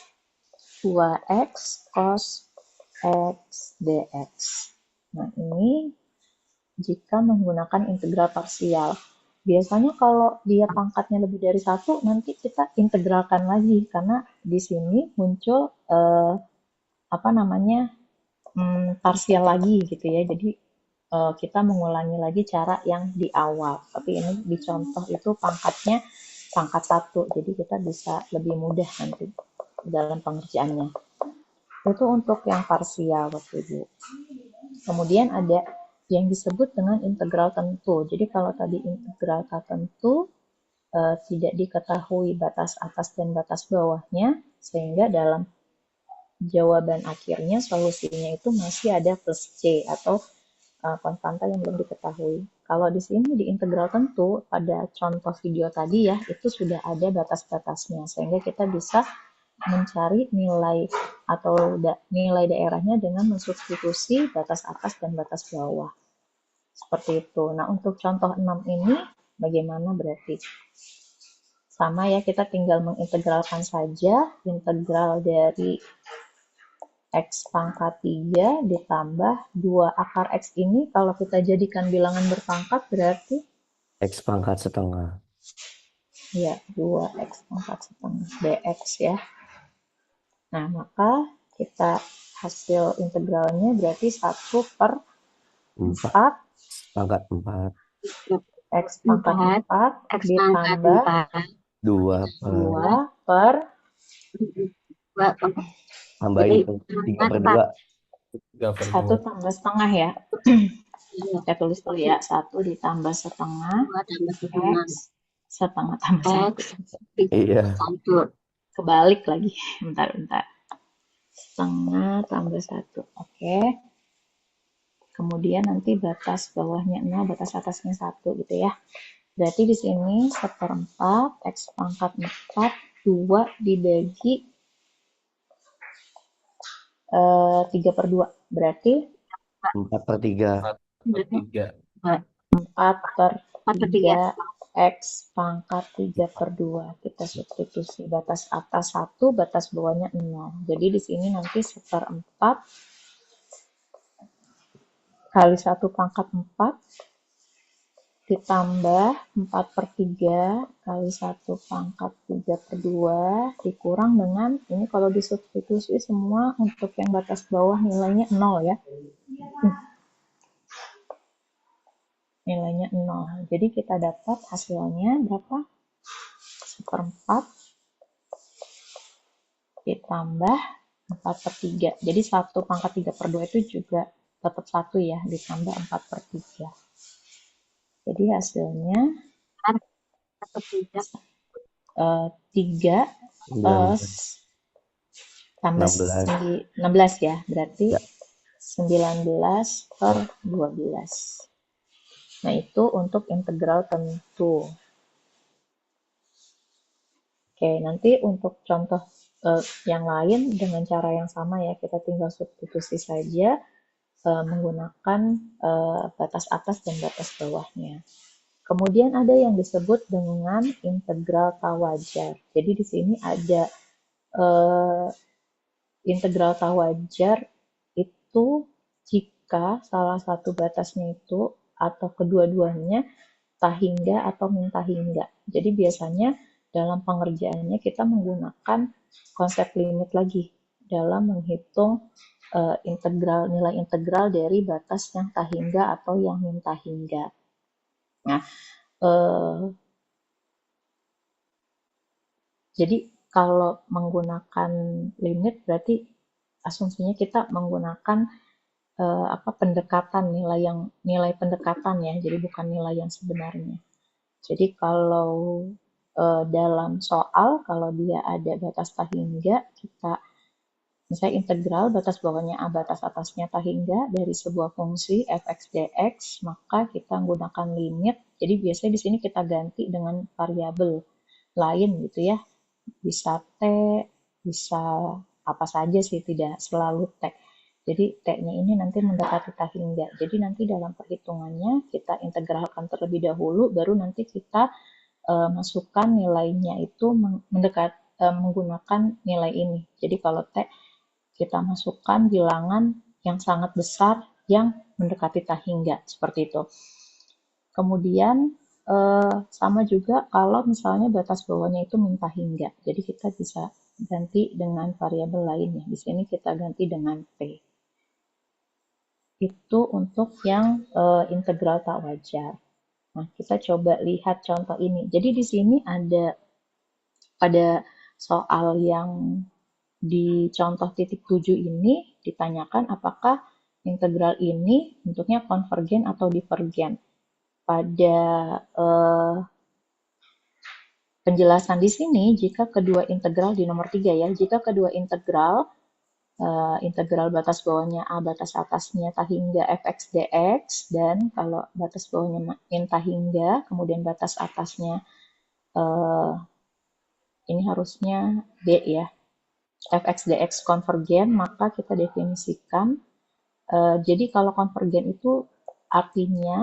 2x cos X dx. Nah, ini jika menggunakan integral parsial. Biasanya kalau dia pangkatnya lebih dari 1, nanti kita integralkan lagi, karena di sini muncul parsial lagi gitu ya. Jadi kita mengulangi lagi cara yang di awal. Tapi ini di contoh itu pangkatnya pangkat 1, jadi kita bisa lebih mudah nanti dalam pengerjaannya. Itu untuk yang parsial, Bapak Ibu. Kemudian ada yang disebut dengan integral tentu. Jadi kalau tadi integral tentu tidak diketahui batas atas dan batas bawahnya, sehingga dalam jawaban akhirnya solusinya itu masih ada plus C atau konstanta yang belum diketahui. Kalau di sini di integral tentu pada contoh video tadi ya, itu sudah ada batas-batasnya, sehingga kita bisa mencari nilai atau nilai daerahnya dengan mensubstitusi batas atas dan batas bawah. Seperti itu. Nah, untuk contoh 6 ini bagaimana berarti? Sama ya, kita tinggal mengintegralkan saja integral dari X pangkat 3 ditambah 2 akar X ini kalau kita jadikan bilangan berpangkat berarti X pangkat setengah. ya 2x pangkat setengah dx ya. Nah, maka kita hasil integralnya berarti 1/4 pangkat 4 X pangkat 4 ditambah 2 per tambahin 3/2. 1 tambah setengah ya. Saya tulis dulu ya, 1 ditambah setengah X setengah tambah 1. Iya. Kebalik lagi. Bentar. Setengah tambah 1. Oke. Kemudian nanti batas bawahnya 0, batas atasnya 1 gitu ya. Berarti di sini 1/4 X pangkat 4 2 dibagi 3/2. Berarti 4/3. 4/3 X pangkat 3/2. Kita substitusi batas atas 1, batas bawahnya 0. Jadi di sini nanti 1/4 kali 1 pangkat 4 ditambah 4/3 kali 1 pangkat 3/2 dikurang dengan, ini kalau disubstitusi semua untuk yang batas bawah nilainya 0 ya. Nilainya 0. Jadi kita dapat hasilnya berapa? 1/4 ditambah 4/3. Jadi 1 pangkat 3/2 itu juga tetap 1 ya, ditambah 4/3. Jadi hasilnya 3 plus tambah 16 ya, berarti 19/12. Nah, itu untuk integral tentu. Oke, nanti untuk contoh yang lain dengan cara yang sama ya, kita tinggal substitusi saja menggunakan batas atas dan batas bawahnya. Kemudian ada yang disebut dengan integral tawajar. Jadi di sini ada integral tawajar itu jika salah satu batasnya itu atau kedua-duanya tak hingga atau min tak hingga. Jadi biasanya dalam pengerjaannya kita menggunakan konsep limit lagi dalam menghitung nilai integral dari batas yang tak hingga atau yang min tak hingga. Nah, jadi kalau menggunakan limit berarti asumsinya kita menggunakan pendekatan nilai pendekatan ya, jadi bukan nilai yang sebenarnya. Jadi kalau dalam soal kalau dia ada batas tak hingga, kita misalnya integral batas bawahnya A, batas atasnya tak hingga dari sebuah fungsi f(x, dx), maka kita menggunakan limit. Jadi biasanya di sini kita ganti dengan variabel lain gitu ya. Bisa T, bisa apa saja sih, tidak selalu T. Jadi T-nya ini nanti mendekati tak hingga. Jadi nanti dalam perhitungannya kita integralkan terlebih dahulu, baru nanti kita masukkan nilainya itu menggunakan nilai ini. Jadi kalau T kita masukkan bilangan yang sangat besar yang mendekati tak hingga, seperti itu. Kemudian sama juga kalau misalnya batas bawahnya itu min tak hingga. Jadi kita bisa ganti dengan variabel lainnya. Di sini kita ganti dengan P. Itu untuk yang integral tak wajar. Nah, kita coba lihat contoh ini. Jadi di sini ada pada soal yang di contoh titik 7 ini ditanyakan apakah integral ini bentuknya konvergen atau divergen. Pada penjelasan di sini, jika kedua integral di nomor 3 ya, jika kedua integral batas bawahnya A, batas atasnya tak hingga f(x, dx), dan kalau batas bawahnya min tak hingga, kemudian batas atasnya ini harusnya B ya, f(x, dx) konvergen, maka kita definisikan. Jadi kalau konvergen itu artinya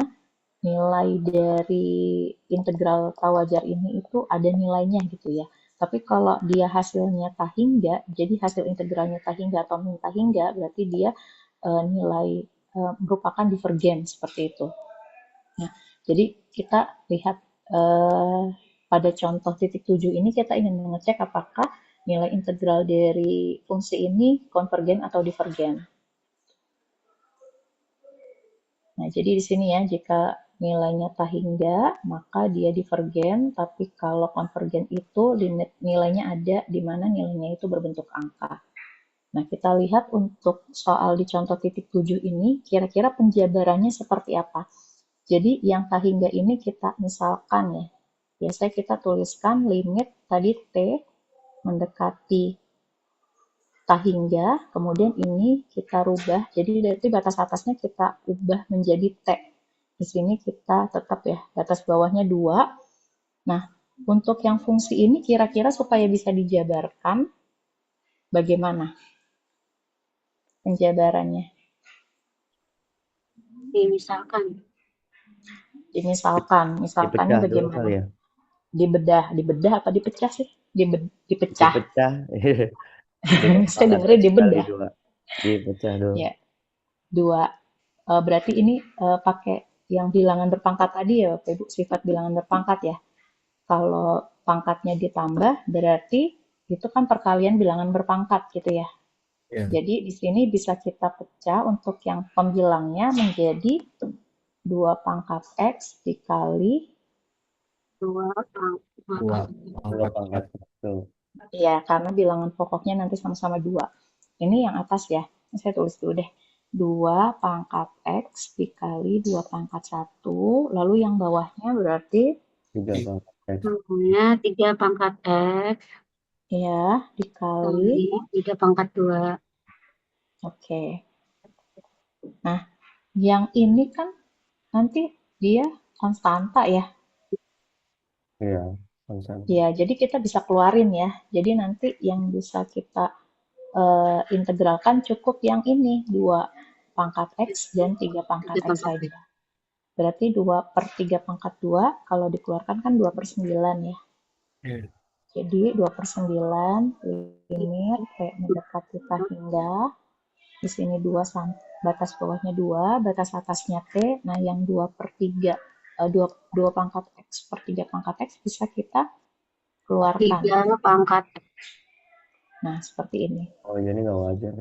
nilai dari integral tak wajar ini itu ada nilainya gitu ya. Tapi kalau dia hasilnya tak hingga, jadi hasil integralnya tak hingga atau min tak hingga, berarti dia nilai merupakan divergen seperti itu. Nah, jadi kita lihat pada contoh titik 7 ini kita ingin mengecek apakah nilai integral dari fungsi ini konvergen atau divergen. Nah, jadi di sini ya, jika nilainya tak hingga, maka dia divergen, tapi kalau konvergen itu limit nilainya ada di mana nilainya itu berbentuk angka. Nah, kita lihat untuk soal di contoh titik 7 ini, kira-kira penjabarannya seperti apa. Jadi yang tak hingga ini kita misalkan ya, biasanya kita tuliskan limit tadi T mendekati tak hingga, kemudian ini kita rubah, jadi dari batas atasnya kita ubah menjadi T. Di sini kita tetap ya, batas bawahnya 2. Nah, untuk yang fungsi ini kira-kira supaya bisa dijabarkan, bagaimana penjabarannya? Misalkannya Dipecah dulu bagaimana? kali ya. Dibedah apa dipecah sih? Dipecah. Dipecah. Saya dengerin dibedah. Dipecah dulu. Ya, 2. Berarti ini pakai yang bilangan berpangkat tadi ya, Bapak Ibu, sifat bilangan berpangkat ya. Kalau pangkatnya ditambah, berarti itu kan perkalian bilangan berpangkat gitu ya. Yeah. Jadi di sini bisa kita pecah untuk yang pembilangnya menjadi 2 pangkat X dikali 2 pangkat 1. Ya, karena bilangan pokoknya nanti sama-sama 2. Ini yang atas ya. Ini saya tulis dulu deh. 2 pangkat X dikali 2 pangkat 1. Lalu yang bawahnya berarti 3 pangkat X. 3 pangkat X. Ya, dikali 3 pangkat 2. Oke. Nah, yang ini kan nanti dia konstanta ya. Iya, konstanta. Ya, jadi kita bisa keluarin ya. Jadi nanti yang bisa kita integralkan cukup yang ini, 2 pangkat X dan 3 pangkat X saja. Berarti 2/3 pangkat 2, kalau dikeluarkan kan 2/9 ya. Jadi 2/9 limit T mendekati tak hingga. Di sini 2 batas bawahnya 2, batas atasnya T. Nah, yang 2/3 2 pangkat X per 3 pangkat X bisa kita keluarkan. 3 pangkat X. Nah, seperti ini. Oh, ini nggak wajar.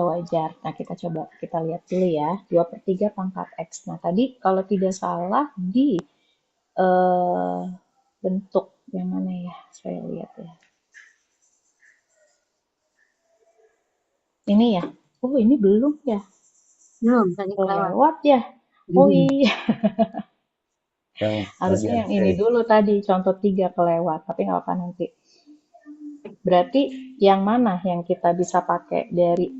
wajar. Nah, kita lihat dulu ya, 2/3 pangkat X. Nah, tadi kalau tidak salah di bentuk yang mana ya? Saya lihat ya. Ini ya. Oh, ini belum ya. Belum, tadi kelewat. Lewat ya. Oh iya, Yang harusnya bagian yang ini C. dulu tadi, contoh 3 kelewat. Tapi nggak apa nanti. Berarti yang mana yang kita bisa pakai dari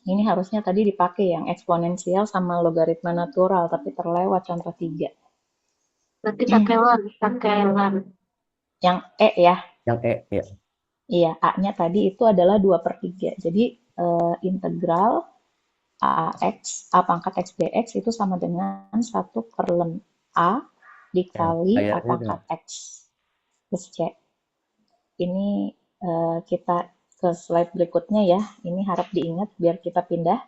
ini harusnya tadi dipakai yang eksponensial sama logaritma natural, tapi terlewat contoh 3. Berarti pakai lan. Yang E ya. Yang E, ya. Iya, A-nya tadi itu adalah 2/3. Jadi integral AX, A pangkat X dx itu sama dengan 1/ln A dikali A Kayaknya pangkat X plus C. Ini kita ke slide berikutnya ya. Ini harap diingat biar kita pindah.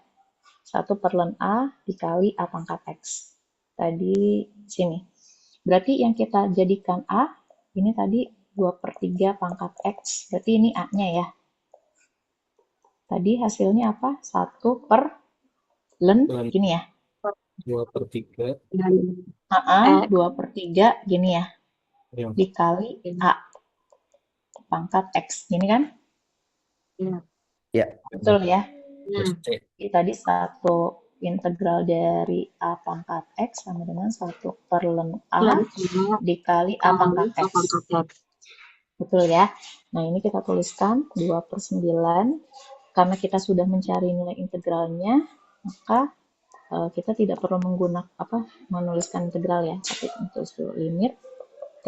1/ln A dikali A pangkat X. Tadi sini. Berarti yang kita jadikan A, ini tadi 2/3 pangkat X. Berarti ini A-nya ya. Tadi hasilnya apa? 1/ln gini ya. 2/3. 2/3 gini ya. Iya. Dikali A pangkat X. Gini kan? Ya. Betul ya? Plus C. Tadi 1 integral dari A pangkat X sama dengan 1/ln A dikali A pangkat X. Betul ya? Nah, ini kita tuliskan 2/9. Karena kita sudah mencari nilai integralnya, maka kita tidak perlu menuliskan integral ya, tapi tulis dulu limit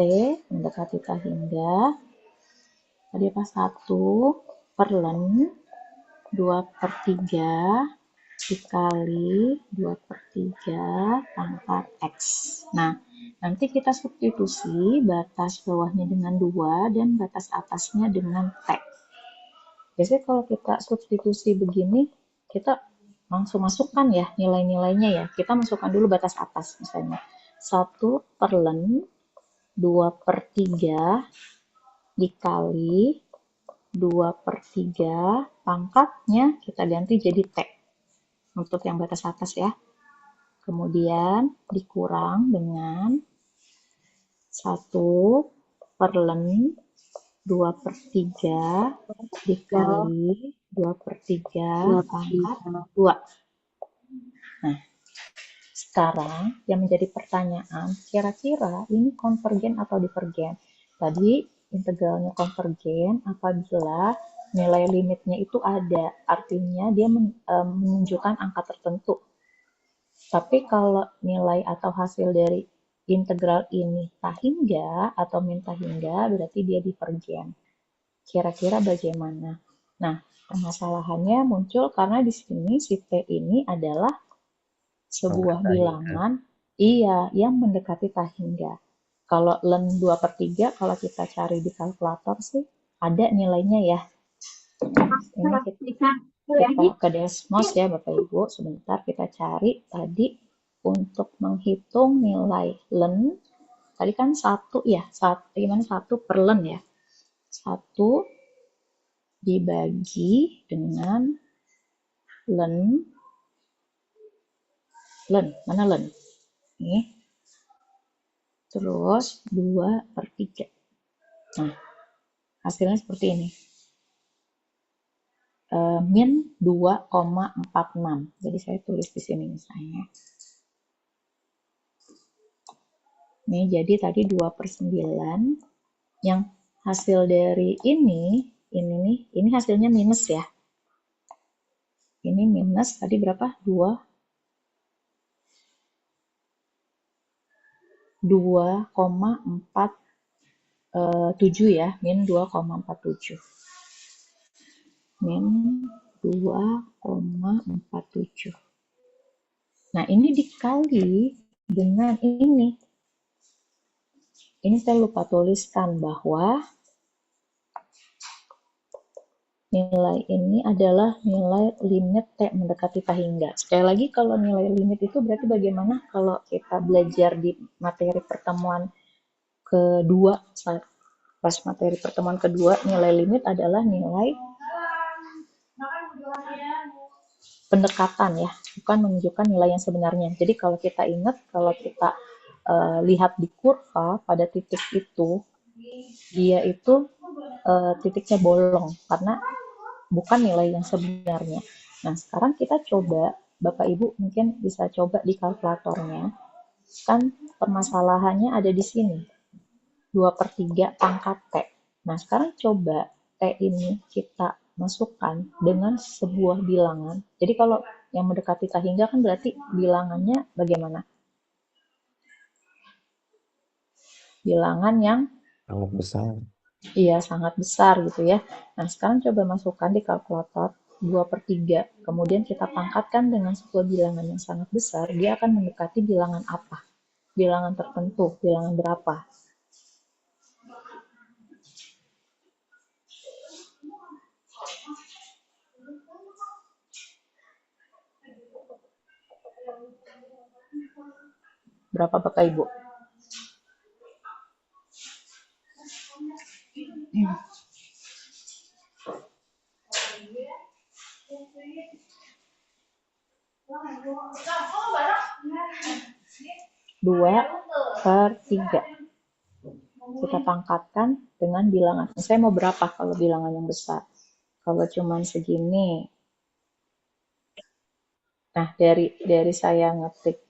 T mendekati K hingga tadi apa? 1/ln 2/3 dikali 2/3 pangkat X. Nah, nanti kita substitusi batas bawahnya dengan 2 dan batas atasnya dengan T. Biasanya kalau kita substitusi begini, kita langsung masukkan ya nilai-nilainya ya. Kita masukkan dulu batas atas misalnya. 1/ln 2/3 dikali 2/3 pangkatnya kita ganti jadi T. Untuk yang batas atas ya. Kemudian dikurang dengan 1/ln 2/3 dikali 2/3 pangkat 2. Nah, sekarang yang menjadi pertanyaan, kira-kira ini konvergen atau divergen? Tadi integralnya konvergen apabila nilai limitnya itu ada, artinya dia menunjukkan angka tertentu. Tapi kalau nilai atau hasil dari integral ini tak hingga atau min tak hingga, berarti dia divergen. Kira-kira bagaimana? Nah, permasalahannya muncul karena di sini si T ini adalah sebuah bilangan yang mendekati tak hingga. Kalau ln 2/3, kalau kita cari di kalkulator sih ada nilainya ya. Ini kita ke Desmos ya Bapak Ibu. Sebentar kita cari tadi untuk menghitung nilai ln. Tadi kan 1 ya. 1/ln ya. 1 dibagi dengan ln. Mana ln? Ini. Terus 2/3. Nah, hasilnya seperti ini. Min 2,46. Jadi saya tulis di sini misalnya. Nih, jadi tadi 2/9. Yang hasil dari ini hasilnya minus ya. Ini minus tadi berapa? 2,47 ya, min 2,47. Min 2,47. Nah, ini dikali dengan ini. Ini saya lupa tuliskan bahwa nilai ini adalah nilai limit T mendekati tak hingga. Sekali lagi, kalau nilai limit itu berarti bagaimana kalau kita belajar di materi pertemuan kedua. Pas materi pertemuan kedua, nilai limit adalah nilai pendekatan ya, bukan menunjukkan nilai yang sebenarnya. Jadi kalau kita ingat, kalau kita lihat di kurva pada titik itu, dia itu titiknya bolong karena bukan nilai yang sebenarnya. Nah, sekarang kita coba, Bapak Ibu mungkin bisa coba di kalkulatornya, kan permasalahannya ada di sini, 2/3 pangkat T. Nah, sekarang coba T ini kita masukkan dengan sebuah bilangan. Jadi kalau yang mendekati tak hingga kan berarti bilangannya bagaimana? Bilangan yang Sangat besar. iya sangat besar gitu ya. Nah, sekarang coba masukkan di kalkulator 2/3. Kemudian kita pangkatkan dengan sebuah bilangan yang sangat besar, dia akan mendekati bilangan apa? Bilangan tertentu, bilangan berapa? Berapa Bapak Ibu? Dua per tiga. Kita pangkatkan dengan bilangan. Saya mau berapa kalau bilangan yang besar? Kalau cuman segini. Nah, dari saya ngetik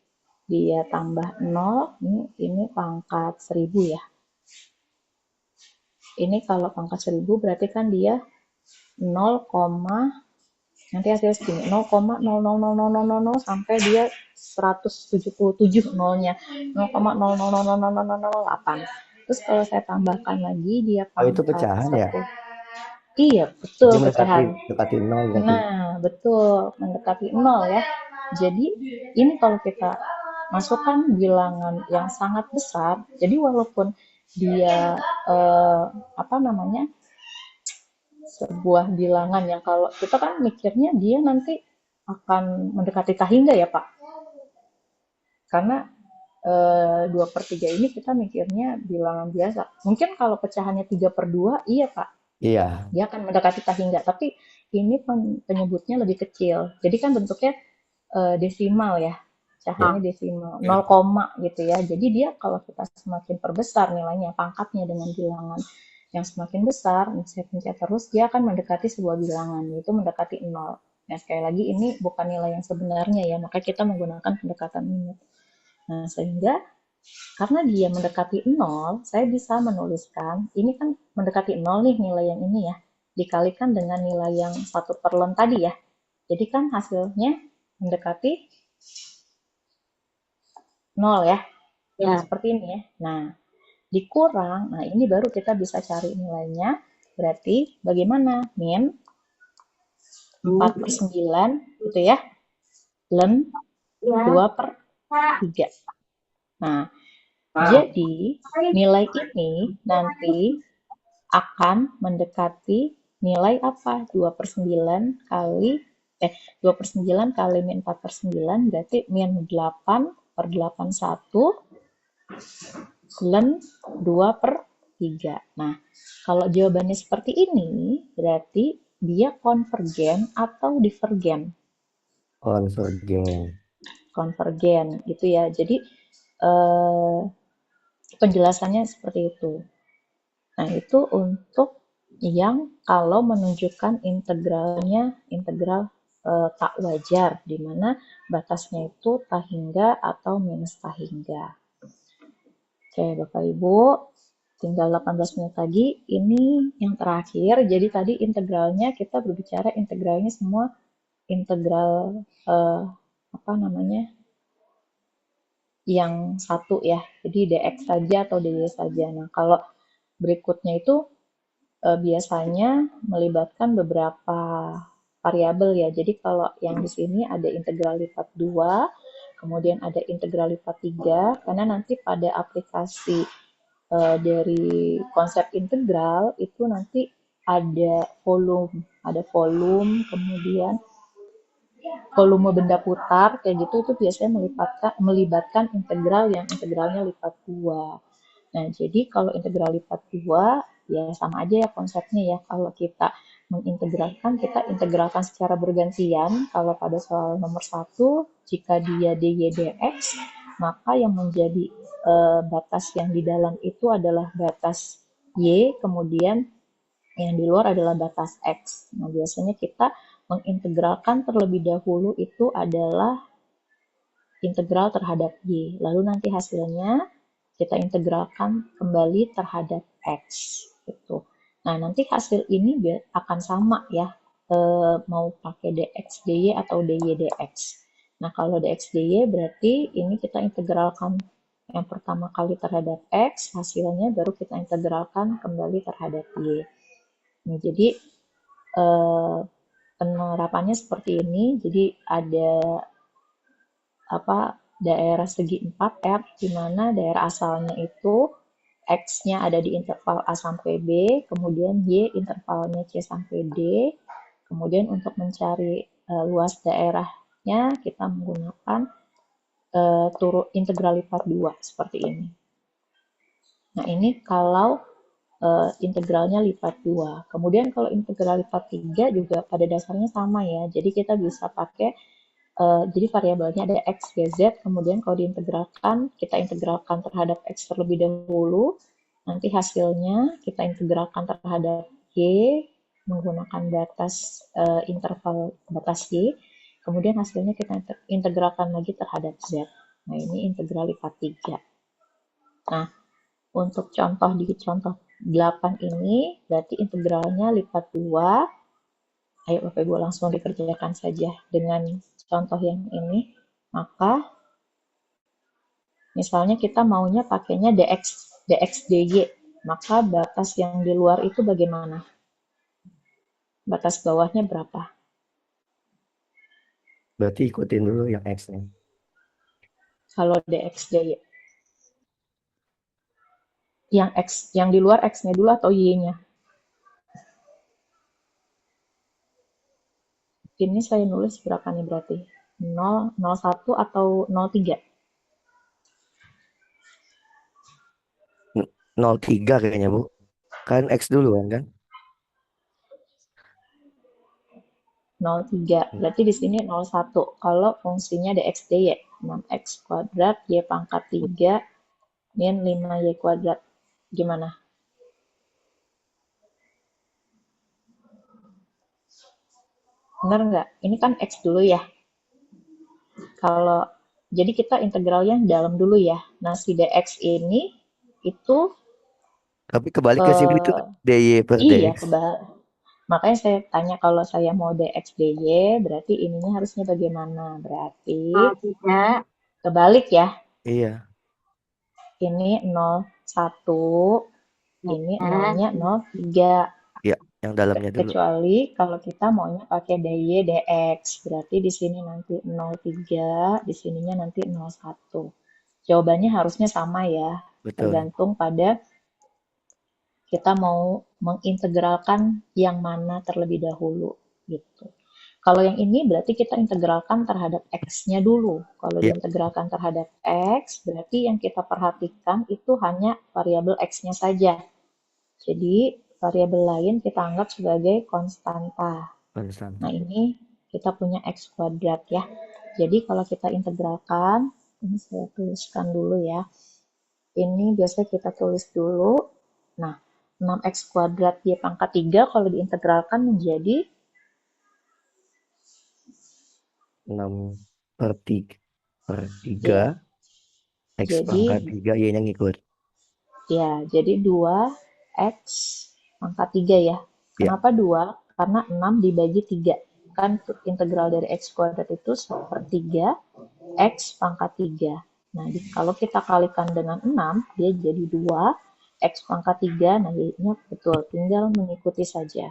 dia tambah 0, ini pangkat 1000 ya. Ini kalau pangkat 1000 berarti kan dia 0, nanti hasilnya segini, 0,000000 sampai dia 177 nolnya, 0,000008. Terus kalau saya tambahkan lagi dia Oh, itu pangkat pecahan ya? 10. Iya, betul Jadi pecahan. mendekati 0 berarti. Nah, betul, mendekati 0 ya. Jadi ini kalau kita masukkan bilangan yang sangat besar, jadi walaupun dia sebuah bilangan yang kalau kita kan mikirnya dia nanti akan mendekati tak hingga ya Pak, karena 2/3 ini kita mikirnya bilangan biasa. Mungkin kalau pecahannya 3/2, iya Pak, Iya. dia akan mendekati tak hingga, tapi ini penyebutnya lebih kecil, jadi kan bentuknya desimal ya, pecahannya desimal, 0, gitu ya. Jadi dia kalau kita semakin perbesar nilainya, pangkatnya dengan bilangan yang semakin besar, saya pencet terus, dia akan mendekati sebuah bilangan, yaitu mendekati 0. Nah, sekali lagi ini bukan nilai yang sebenarnya ya, maka kita menggunakan pendekatan minus. Nah, sehingga karena dia mendekati 0, saya bisa menuliskan, ini kan mendekati 0 nih nilai yang ini ya, dikalikan dengan nilai yang 1/ln tadi ya. Jadi kan hasilnya mendekati 0 ya. Ya. Seperti ini ya. Nah, dikurang, nah ini baru kita bisa cari nilainya. Berarti bagaimana? Min 4/9 gitu ya. Len 2/3. Nah, jadi nilai ini nanti akan mendekati nilai apa? 2/9 kali 2/9 kali min 4/9 berarti min 8/81 len 2/3. Nah, kalau jawabannya seperti ini, berarti dia konvergen atau divergen? Konvergen. Konvergen, gitu ya. Jadi, penjelasannya seperti itu. Nah, itu untuk yang kalau menunjukkan integralnya, integral tak wajar, di mana batasnya itu tak hingga atau minus tak hingga. Oke, Bapak Ibu, tinggal 18 menit lagi. Ini yang terakhir. Jadi tadi integralnya kita berbicara integralnya semua integral yang satu ya. Jadi dx saja atau dy saja. Nah, kalau berikutnya itu biasanya melibatkan beberapa variabel ya. Jadi kalau yang di sini ada integral lipat 2, kemudian ada integral lipat 3, karena nanti pada aplikasi dari konsep integral itu nanti ada volume, kemudian volume benda putar, kayak gitu itu biasanya melibatkan integral yang integralnya lipat 2. Nah, jadi kalau integral lipat 2, ya sama aja ya konsepnya ya. Kalau kita mengintegralkan, kita integralkan secara bergantian. Kalau pada soal nomor 1, jika dia dy dx, maka yang menjadi batas yang di dalam itu adalah batas y, kemudian yang di luar adalah batas x. Nah, biasanya kita mengintegralkan terlebih dahulu itu adalah integral terhadap y. Lalu nanti hasilnya kita integralkan kembali terhadap x. Gitu. Nah, nanti hasil ini akan sama ya, mau pakai dx dy atau dy dx. Nah, kalau dx dy berarti ini kita integralkan yang pertama kali terhadap x, hasilnya baru kita integralkan kembali terhadap y. Nah, jadi penerapannya seperti ini. Jadi ada daerah segi 4R, di mana daerah asalnya itu X-nya ada di interval A sampai B, kemudian Y intervalnya C sampai D. Kemudian untuk mencari luas daerahnya, kita menggunakan integral lipat 2, seperti ini. Nah, ini kalau integralnya lipat 2. Kemudian kalau integral lipat 3 juga pada dasarnya sama ya. Jadi kita bisa pakai, jadi variabelnya ada x, y, z. Kemudian kalau diintegralkan, kita integralkan terhadap x terlebih dahulu. Nanti hasilnya kita integralkan terhadap y menggunakan batas interval batas y. Kemudian hasilnya kita integralkan lagi terhadap z. Nah, ini integral lipat 3. Nah, untuk contoh di contoh 8 ini, berarti integralnya lipat 2. Ayo Bapak Ibu langsung dikerjakan saja dengan contoh yang ini. Maka, misalnya kita maunya pakainya dx dy. Maka batas yang di luar itu bagaimana? Batas bawahnya berapa? Berarti ikutin dulu yang X-nya. Kalau dx dy. Yang X, yang di luar X-nya dulu atau Y-nya? Ini saya nulis berapa nih berarti? 0, 01 atau 03? 03 kayaknya, Bu. Kan X duluan kan? 03. Berarti di sini 01. Kalau fungsinya dx dy, 6x kuadrat, y pangkat 3, min 5y kuadrat. Gimana? Benar nggak? Ini kan x dulu ya. Kalau jadi kita integralnya dalam dulu ya. Nah, si dx ini itu Tapi kebalik ke sini itu dy per iya, dx. makanya saya tanya kalau saya mau dx dy, berarti ininya harusnya bagaimana? Berarti Tidak. kebalik ya. Iya. Ini 01, ini nolnya 03. Iya, yang dalamnya dulu. Kecuali kalau kita maunya pakai dy dx, berarti di sini nanti 03, di sininya nanti 01. Jawabannya harusnya sama ya, Betul. tergantung pada kita mau mengintegralkan yang mana terlebih dahulu gitu. Kalau yang ini berarti kita integralkan terhadap x-nya dulu. Kalau Iya. diintegralkan terhadap x, berarti yang kita perhatikan itu hanya variabel x-nya saja. Jadi variabel lain kita anggap sebagai konstanta. Nah, ini kita punya x kuadrat ya. Jadi kalau kita integralkan, ini saya tuliskan dulu ya. Ini biasa kita tulis dulu. Nah, 6x kuadrat y pangkat 3 kalau diintegralkan menjadi 6 per 3 X pangkat 3 Y-nya ngikut. Ya, jadi 2x pangkat 3 ya. Kenapa 2? Karena 6 dibagi 3. Kan integral dari x kuadrat itu 1/3 x pangkat 3. Nah, kalau kita kalikan dengan 6, dia jadi 2 x pangkat 3. Nah, Y-nya betul, tinggal mengikuti saja.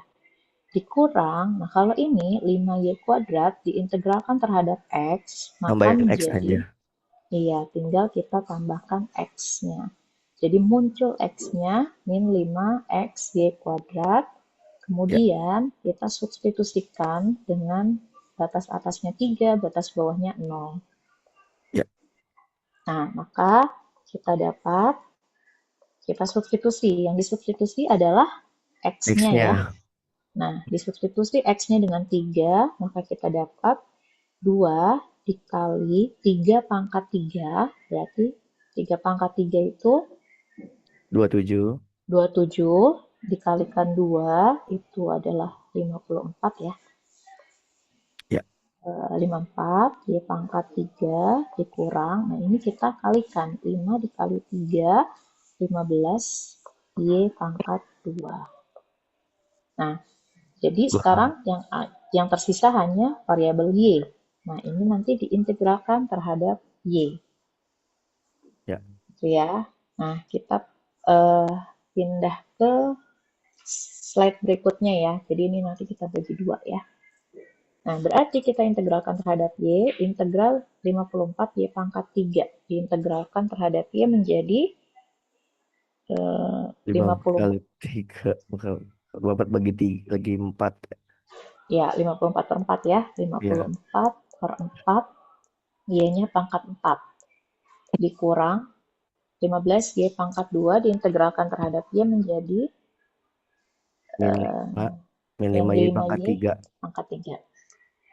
Dikurang, nah kalau ini 5y kuadrat diintegralkan terhadap x, maka Tambahin X menjadi, aja. iya, tinggal kita tambahkan x-nya. Jadi muncul x-nya min 5xy kuadrat, kemudian kita substitusikan dengan batas atasnya 3, batas bawahnya 0. Ya. Nah, maka kita dapat, kita substitusi. Yang disubstitusi adalah x-nya ya. Nah, disubstitusi X-nya dengan 3, maka kita dapat 2 dikali 3 pangkat 3, berarti 3 pangkat 3 itu 27. 27, dikalikan 2, itu adalah 54 ya. Ya. 54, Y pangkat 3 dikurang, nah ini kita kalikan, 5 dikali 3, 15, Y pangkat 2. Nah, jadi sekarang yang tersisa hanya variabel Y. Nah, ini nanti diintegralkan terhadap Y. Ya. Gitu ya. Nah, kita pindah ke slide berikutnya ya. Jadi ini nanti kita bagi 2 ya. Nah, berarti kita integralkan terhadap Y, integral 54 Y pangkat 3. Diintegralkan terhadap Y menjadi 5 50. kali 3. 4 bagi 3, lagi 4. Ya, 54 per 4 ya. 54 per 4, Y-nya pangkat 4. Dikurang 15 Y pangkat 2 diintegralkan terhadap Y menjadi min 5 Y pangkat 3. pangkat 3.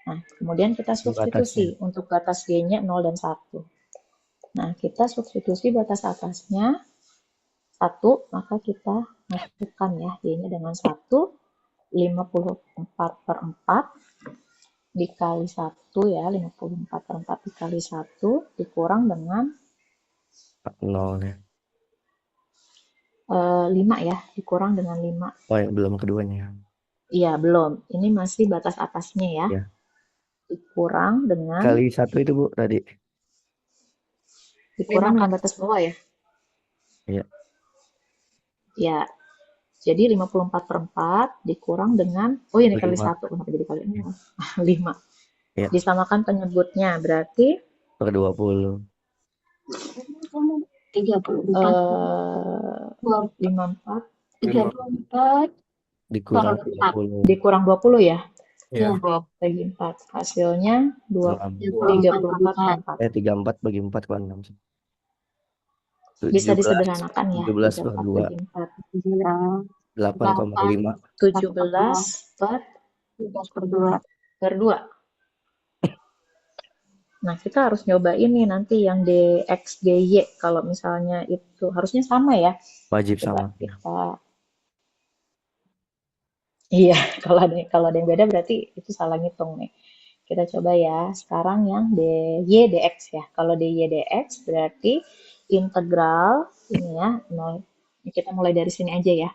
Nah, kemudian kita substitusi untuk batas Y-nya 0 dan 1. Nah, kita substitusi batas atasnya 1, maka kita masukkan ya Y-nya dengan 1, 54 per 4 dikali 1 ya, 54 per 4 dikali 1 dikurang dengan 0 ya. 5 ya, dikurang dengan 5. Oh, yang belum keduanya. Iya, belum. Ini masih batas atasnya ya. Ya. Dikurang dengan Kali 1 itu Bu tadi. dikurang dengan batas bawah ya. Iya. Ya. Jadi 54 per 4 dikurang dengan, oh ini kali 1, kenapa jadi kali 0? 5. Ya. Disamakan penyebutnya, berarti per 20. 34. 54 Dikurang 20. dikurang 20 ya. Ya. Bagi 4. Hasilnya 34 per 4. 34 bagi 4 ke 6. Bisa disederhanakan ya. 17 per 2. 8,5. 17 per 2. Nah, kita harus nyoba ini nanti yang DX, DY. Kalau misalnya itu harusnya sama ya. Wajib Coba sama. Iya, kalau ada yang beda berarti itu salah ngitung nih. Kita coba ya. Sekarang yang DY, DX ya. Kalau DY, DX berarti integral ini ya. 0. Kita mulai dari sini aja ya.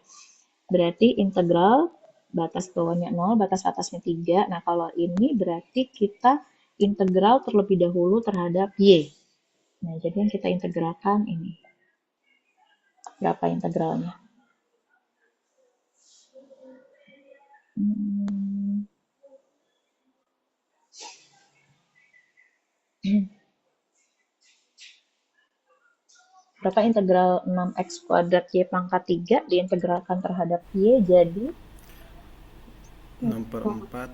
Berarti integral batas bawahnya 0, batas atasnya 3. Nah, kalau ini berarti kita integral terlebih dahulu terhadap Y. Nah, jadi yang kita integralkan ini. Berapa integralnya? Berapa integral 6x kuadrat Y pangkat 3 diintegralkan terhadap Y jadi 6 per 4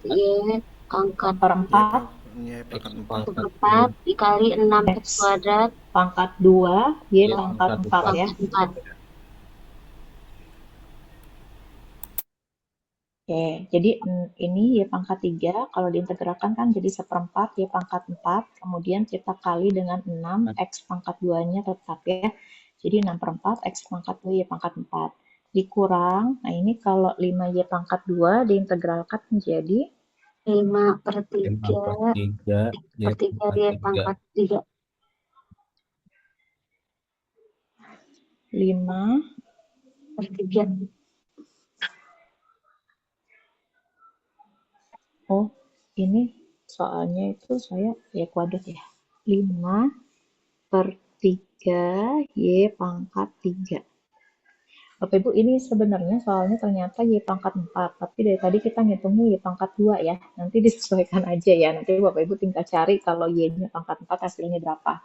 Y pangkat per 4 Y pangkat 4 dikali 6x kuadrat pangkat 2 Y pangkat 4 ya. 4. Oke, jadi ini Y pangkat 3, kalau diintegralkan kan jadi 1/4 Y pangkat 4, kemudian kita kali dengan 6, X pangkat 2-nya tetap ya. Jadi 6/4 X pangkat 2 Y pangkat 4. Dikurang, nah ini kalau 5 Y pangkat 2 diintegralkan menjadi 5 per 3 Y pangkat 3. 5 per 3. Oh, ini soalnya itu saya Y kuadrat ya. 5 per 3 Y pangkat 3. Bapak Ibu, ini sebenarnya soalnya ternyata Y pangkat 4, tapi dari tadi kita ngitungnya Y pangkat 2 ya. Nanti disesuaikan aja ya. Nanti Bapak Ibu tinggal cari kalau Y-nya pangkat 4 hasilnya berapa.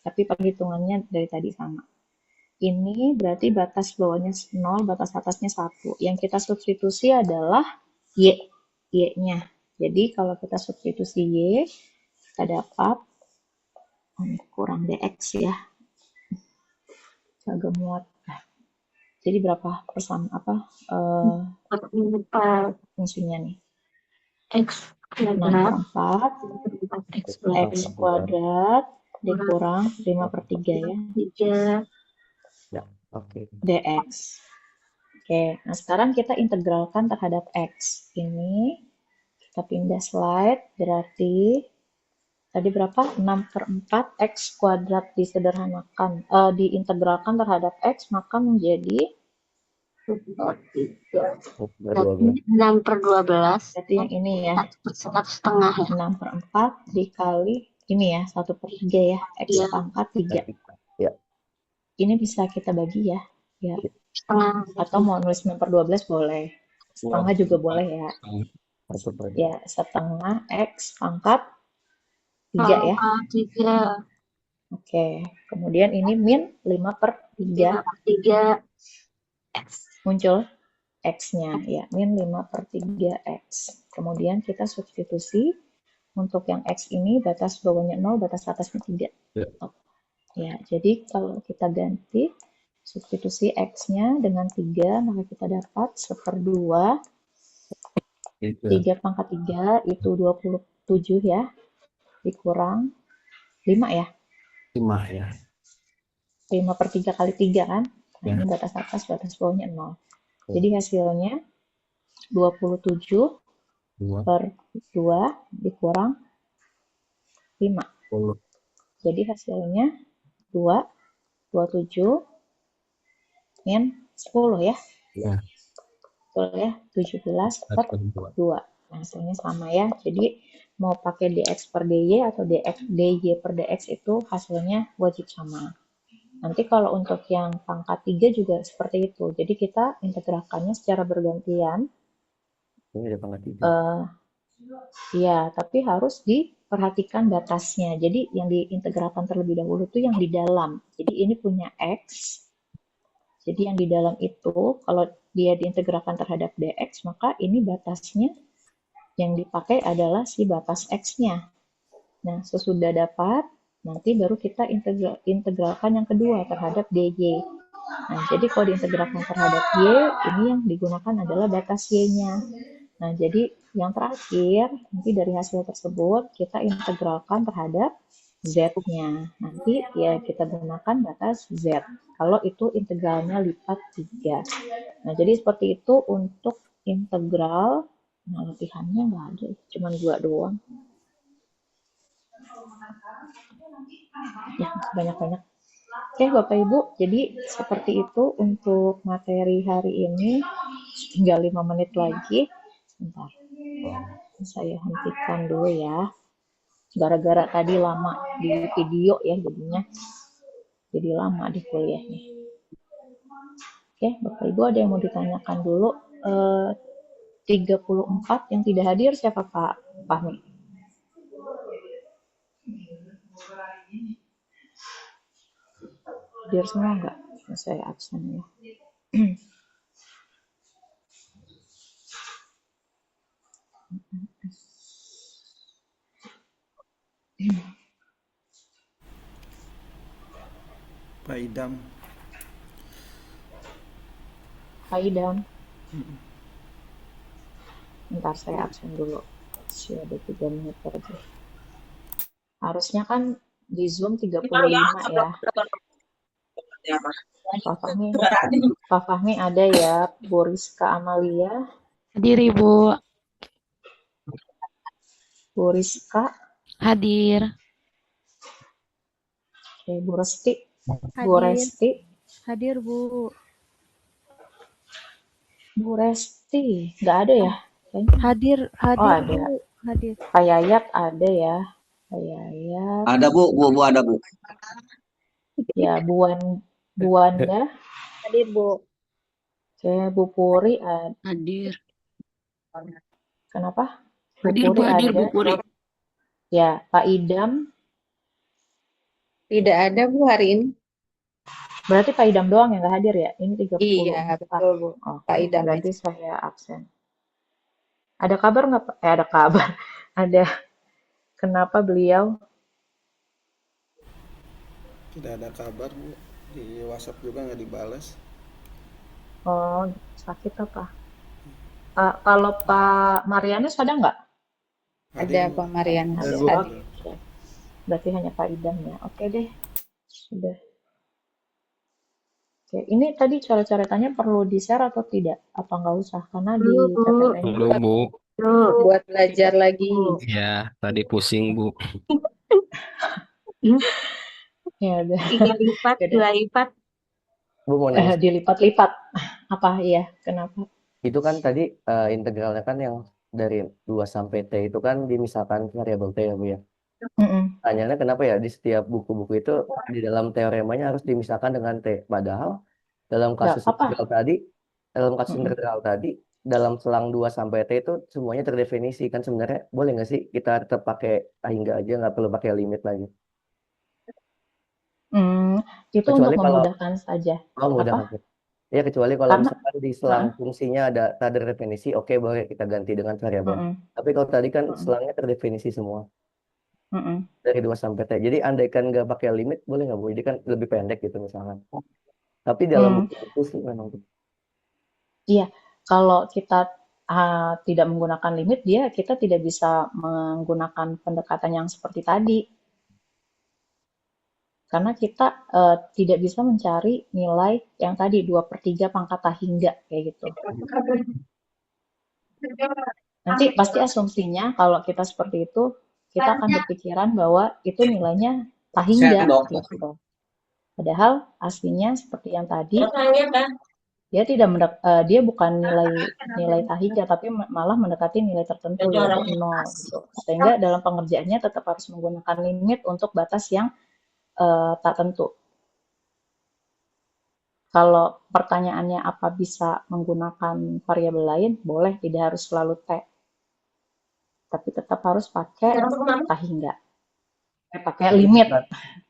Tapi perhitungannya dari tadi sama. Ini berarti batas bawahnya 0, batas atasnya 1. Yang kita substitusi adalah Y-nya. Jadi kalau kita substitusi Y, kita dapat kurang DX ya. Agak muat. Jadi berapa persen fungsinya nih? X 6 kuadrat per 4 X X kuadrat kuadrat dikurang 5 per 3 ya, 3 Ya, oke. dx. Oke, nah sekarang kita integralkan terhadap X. Ini kita pindah slide, berarti tadi berapa? 6 per 4 X kuadrat disederhanakan, diintegralkan terhadap X, maka menjadi 6 per 12. Berarti yang ini ya, 1,5 ya. 6 per 4 dikali ini ya, 1 per 3 ya, X Iya. pangkat 3. Ya. Ini bisa kita bagi ya, Setengah. atau mau nulis 6 per 12 boleh, setengah juga boleh ya. Ya, setengah X pangkat 3 ya. 3 Oke, kemudian ini min 5 per 3 X. muncul X-nya ya, min 5 per 3X. Kemudian kita substitusi untuk yang X ini batas bawahnya 0, batas atasnya 3. Ya, jadi kalau kita ganti substitusi X-nya dengan 3, maka kita dapat 1/2 3 pangkat 3 itu 27 ya, dikurang 5 ya. 5 ya. 5 per 3 kali 3 kan. Nah, ini batas atas, batas bawahnya 0. Jadi hasilnya 27 per 2 dikurang 5. Jadi hasilnya 27 min 10 ya. Betul ya, 17 per 2. Nah, hasilnya sama ya. Jadi mau pakai dx per dy atau dy per dx itu hasilnya wajib sama. Nanti kalau untuk yang pangkat 3 juga seperti itu. Jadi kita integralkannya secara bergantian. Ini ada pangkat 3. Ya, tapi harus diperhatikan batasnya. Jadi yang diintegralkan terlebih dahulu itu yang di dalam. Jadi ini punya X. Jadi yang di dalam itu kalau dia diintegralkan terhadap dx, maka ini batasnya yang dipakai adalah si batas X-nya. Nah, sesudah dapat, nanti baru kita integralkan yang kedua terhadap dy. Nah, jadi kalau diintegralkan terhadap y, ini yang digunakan adalah batas y-nya. Nah, jadi yang terakhir, nanti dari hasil tersebut, kita integralkan terhadap z-nya. Nanti ya kita gunakan batas z. Kalau itu integralnya lipat 3. Nah, jadi seperti itu untuk integral. Nah, latihannya nggak ada, cuma 2 doang. Ya, banyak-banyak. Oke, Bapak Ibu, jadi seperti itu untuk materi hari ini. Tinggal 5 menit lagi. Bentar, saya hentikan dulu ya. Gara-gara tadi lama di video ya, jadinya jadi lama di kuliahnya. Oke, Bapak Ibu ada yang mau ditanyakan dulu? 34 yang tidak hadir siapa Pak Fahmi? Hadir semua enggak? Saya absen ya. Pak Idam. Pak Idam. Bentar saya absen dulu. Sudah ada 3 menit aja. Harusnya kan di Zoom 35 ya. Pak Fahmi ada ya, Bu Rizka Amalia. Hadir Ibu. Bu Rizka. Hadir. Oke, Bu Resti. Hadir. Bu Resti. Hadir Bu. Bu Resti, nggak ada ya? Hadir, hadir Oh, ada. Bu. Hadir. Pak Yayat ada ya. Pak Yayat. Ada Bu ada Bu. Ya, Buanda. Hadir Bu. Oke, Bu Puri ada. Hadir. Kenapa? Bu Hadir Puri Bu, hadir ada. Bu Puri. Ya, Pak Idam. Tidak ada Bu hari ini. Berarti Pak Idam doang yang nggak hadir ya? Ini 34. Iya, betul Bu. Oh, Pak Idam berarti aja. saya absen. Ada kabar nggak Pak? Ada kabar. Ada kenapa beliau? Tidak ada kabar Bu. Di WhatsApp juga nggak dibalas. Oh, sakit apa? Kalau Pak Marianus ada nggak? Ada Pak Marianus. Ada. Bu. Oke. Berarti hanya Pak Idam ya. Oke deh, sudah. Oke, ini tadi coret-coretannya perlu di-share atau tidak? Apa nggak usah? Karena di Dulu, Bu. PPT-nya Belum, Bu. Dulu. Buat belajar lagi. Ya, tadi pusing, Bu. ya udah. 3 lipat, Ya udah. 2 lipat. Bu mau nanya, Dilipat-lipat. Apa iya? Kenapa? itu kan tadi integralnya kan yang dari 2 sampai T itu kan dimisahkan variabel T ya Bu ya. Mm-mm. Tanyanya kenapa ya di setiap buku-buku itu di dalam teoremanya harus dimisahkan dengan T. Padahal dalam Nggak kasus apa-apa. integral tadi, Mm-mm. integral tadi, dalam selang 2 sampai T itu semuanya terdefinisi. Kan sebenarnya boleh nggak sih kita tetap pakai hingga aja, nggak perlu pakai limit lagi. Itu Kecuali untuk kalau memudahkan saja. mudah Apa? kan. Ya kecuali kalau Karena, misalkan di selang Heeh, fungsinya ada terdefinisi, oke boleh kita ganti dengan variabel. mm-mm, Tapi kalau tadi kan mm-mm, selangnya terdefinisi semua mm-mm. dari 2 sampai T. Jadi andaikan nggak pakai limit boleh nggak Bu? Jadi kan lebih pendek gitu misalkan. Tapi dalam Hmm, buku itu sih memang gitu. Iya, kalau kita tidak menggunakan limit, kita tidak bisa menggunakan pendekatan yang seperti tadi, karena kita tidak bisa mencari nilai yang tadi 2/3 pangkat tak hingga kayak gitu. Nanti pasti asumsinya kalau kita seperti itu, kita akan berpikiran bahwa itu nilainya tak hingga gitu. Padahal aslinya seperti yang tadi, dia bukan nilai tak hingga, tapi malah mendekati nilai tertentu yaitu 0 gitu. Sehingga dalam pengerjaannya tetap harus menggunakan limit untuk batas yang tak tentu. Kalau pertanyaannya apa bisa menggunakan variabel lain, boleh, tidak harus selalu T. Tapi tetap harus pakai tak hingga. Pakai limit.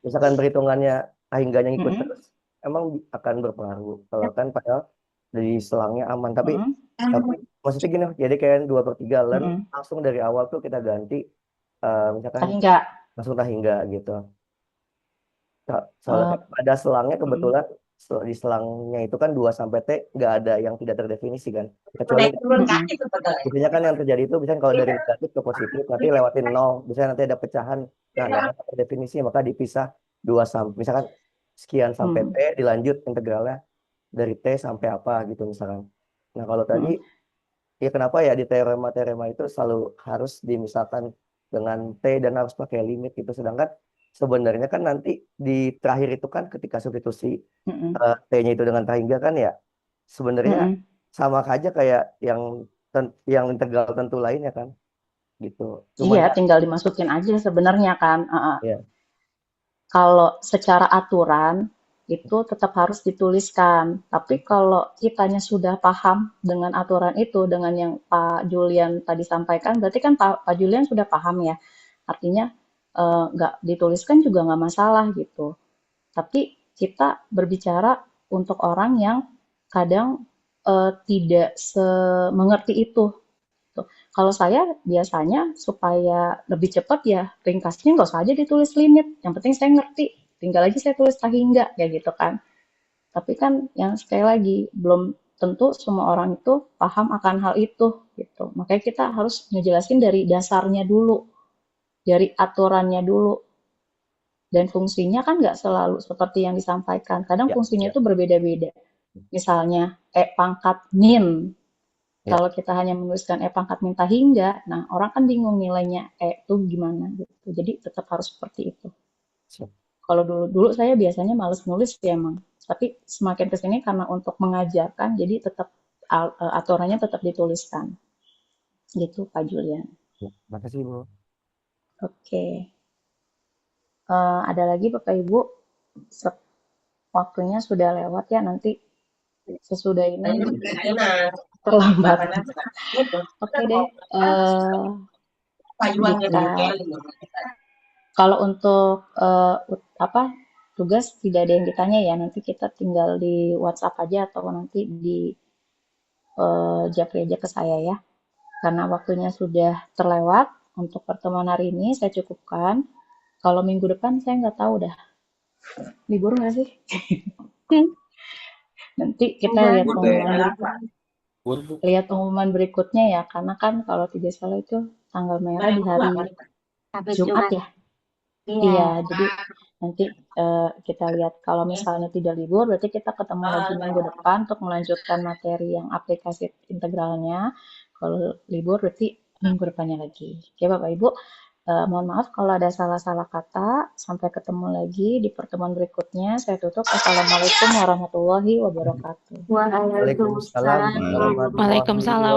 Misalkan perhitungannya hingganya ngikut Mm-mm. terus, emang akan berpengaruh. Kalau kan padahal dari selangnya aman. Tapi maksudnya gini, jadi kayak 2/3 learn, langsung dari awal tuh kita ganti, misalkan Tak hingga. langsung tak hingga gitu. Soalnya kan pada selangnya kebetulan di selangnya itu kan 2 sampai T nggak ada yang tidak terdefinisi kan. Kecuali biasanya kan yang terjadi itu misalnya kalau dari negatif ke positif nanti lewatin 0, biasanya nanti ada pecahan. Nah, nggak ada terdefinisi maka dipisah 2 sampai misalkan sekian sampai T dilanjut integralnya dari T sampai apa gitu misalkan. Nah, kalau tadi ya kenapa ya di teorema itu selalu harus dimisahkan dengan T dan harus pakai limit gitu. Sedangkan sebenarnya kan nanti di terakhir itu kan ketika substitusi T-nya itu dengan hingga kan ya sebenarnya sama aja kayak yang integral tentu lainnya kan gitu. Cuman Iya, tinggal dimasukin aja sebenarnya kan. ya, Kalau secara aturan itu tetap harus dituliskan. Tapi kalau kitanya sudah paham dengan aturan itu, dengan yang Pak Julian tadi sampaikan, berarti kan Pak Julian sudah paham ya. Artinya nggak dituliskan juga nggak masalah gitu. Tapi kita berbicara untuk orang yang kadang tidak mengerti itu. Kalau saya biasanya supaya lebih cepat ya ringkasnya nggak usah aja ditulis limit. Yang penting saya ngerti. Tinggal aja saya tulis tak hingga kayak gitu kan. Tapi kan yang sekali lagi belum tentu semua orang itu paham akan hal itu gitu. Makanya kita harus ngejelasin dari dasarnya dulu, dari aturannya dulu. Dan fungsinya kan nggak selalu seperti yang disampaikan. Kadang fungsinya itu berbeda-beda. Misalnya pangkat min. Kalau kita hanya menuliskan pangkat min tak hingga, nah orang kan bingung nilainya itu gimana gitu. Jadi tetap harus seperti itu. Kalau dulu saya biasanya males nulis ya emang. Tapi semakin kesini karena untuk mengajarkan, jadi tetap aturannya tetap dituliskan. Gitu Pak Julian. makasih Bu. Oke. Ada lagi Bapak Ibu? Waktunya sudah lewat ya, nanti sesudah ini terlambat. Oke deh. Kalau untuk tugas tidak ada yang ditanya ya, nanti kita tinggal di WhatsApp aja atau nanti di japri aja ke saya ya. Karena waktunya sudah terlewat untuk pertemuan hari ini, saya cukupkan. Kalau minggu depan saya nggak tahu dah. Libur nggak sih? Nanti kita Iya. lihat pengumuman berikutnya ya, karena kan kalau tidak salah itu tanggal merah di hari Sampai Jumat Jumat. ya. Iya. Iya, jadi nanti kita lihat kalau misalnya tidak libur, berarti kita ketemu lagi minggu depan untuk melanjutkan materi yang aplikasi integralnya. Kalau libur, berarti minggu depannya lagi. Oke, Bapak Ibu, mohon maaf kalau ada salah-salah kata. Sampai ketemu lagi di pertemuan berikutnya. Saya tutup. Assalamualaikum warahmatullahi wabarakatuh. Waalaikumsalam warahmatullahi Waalaikumsalam.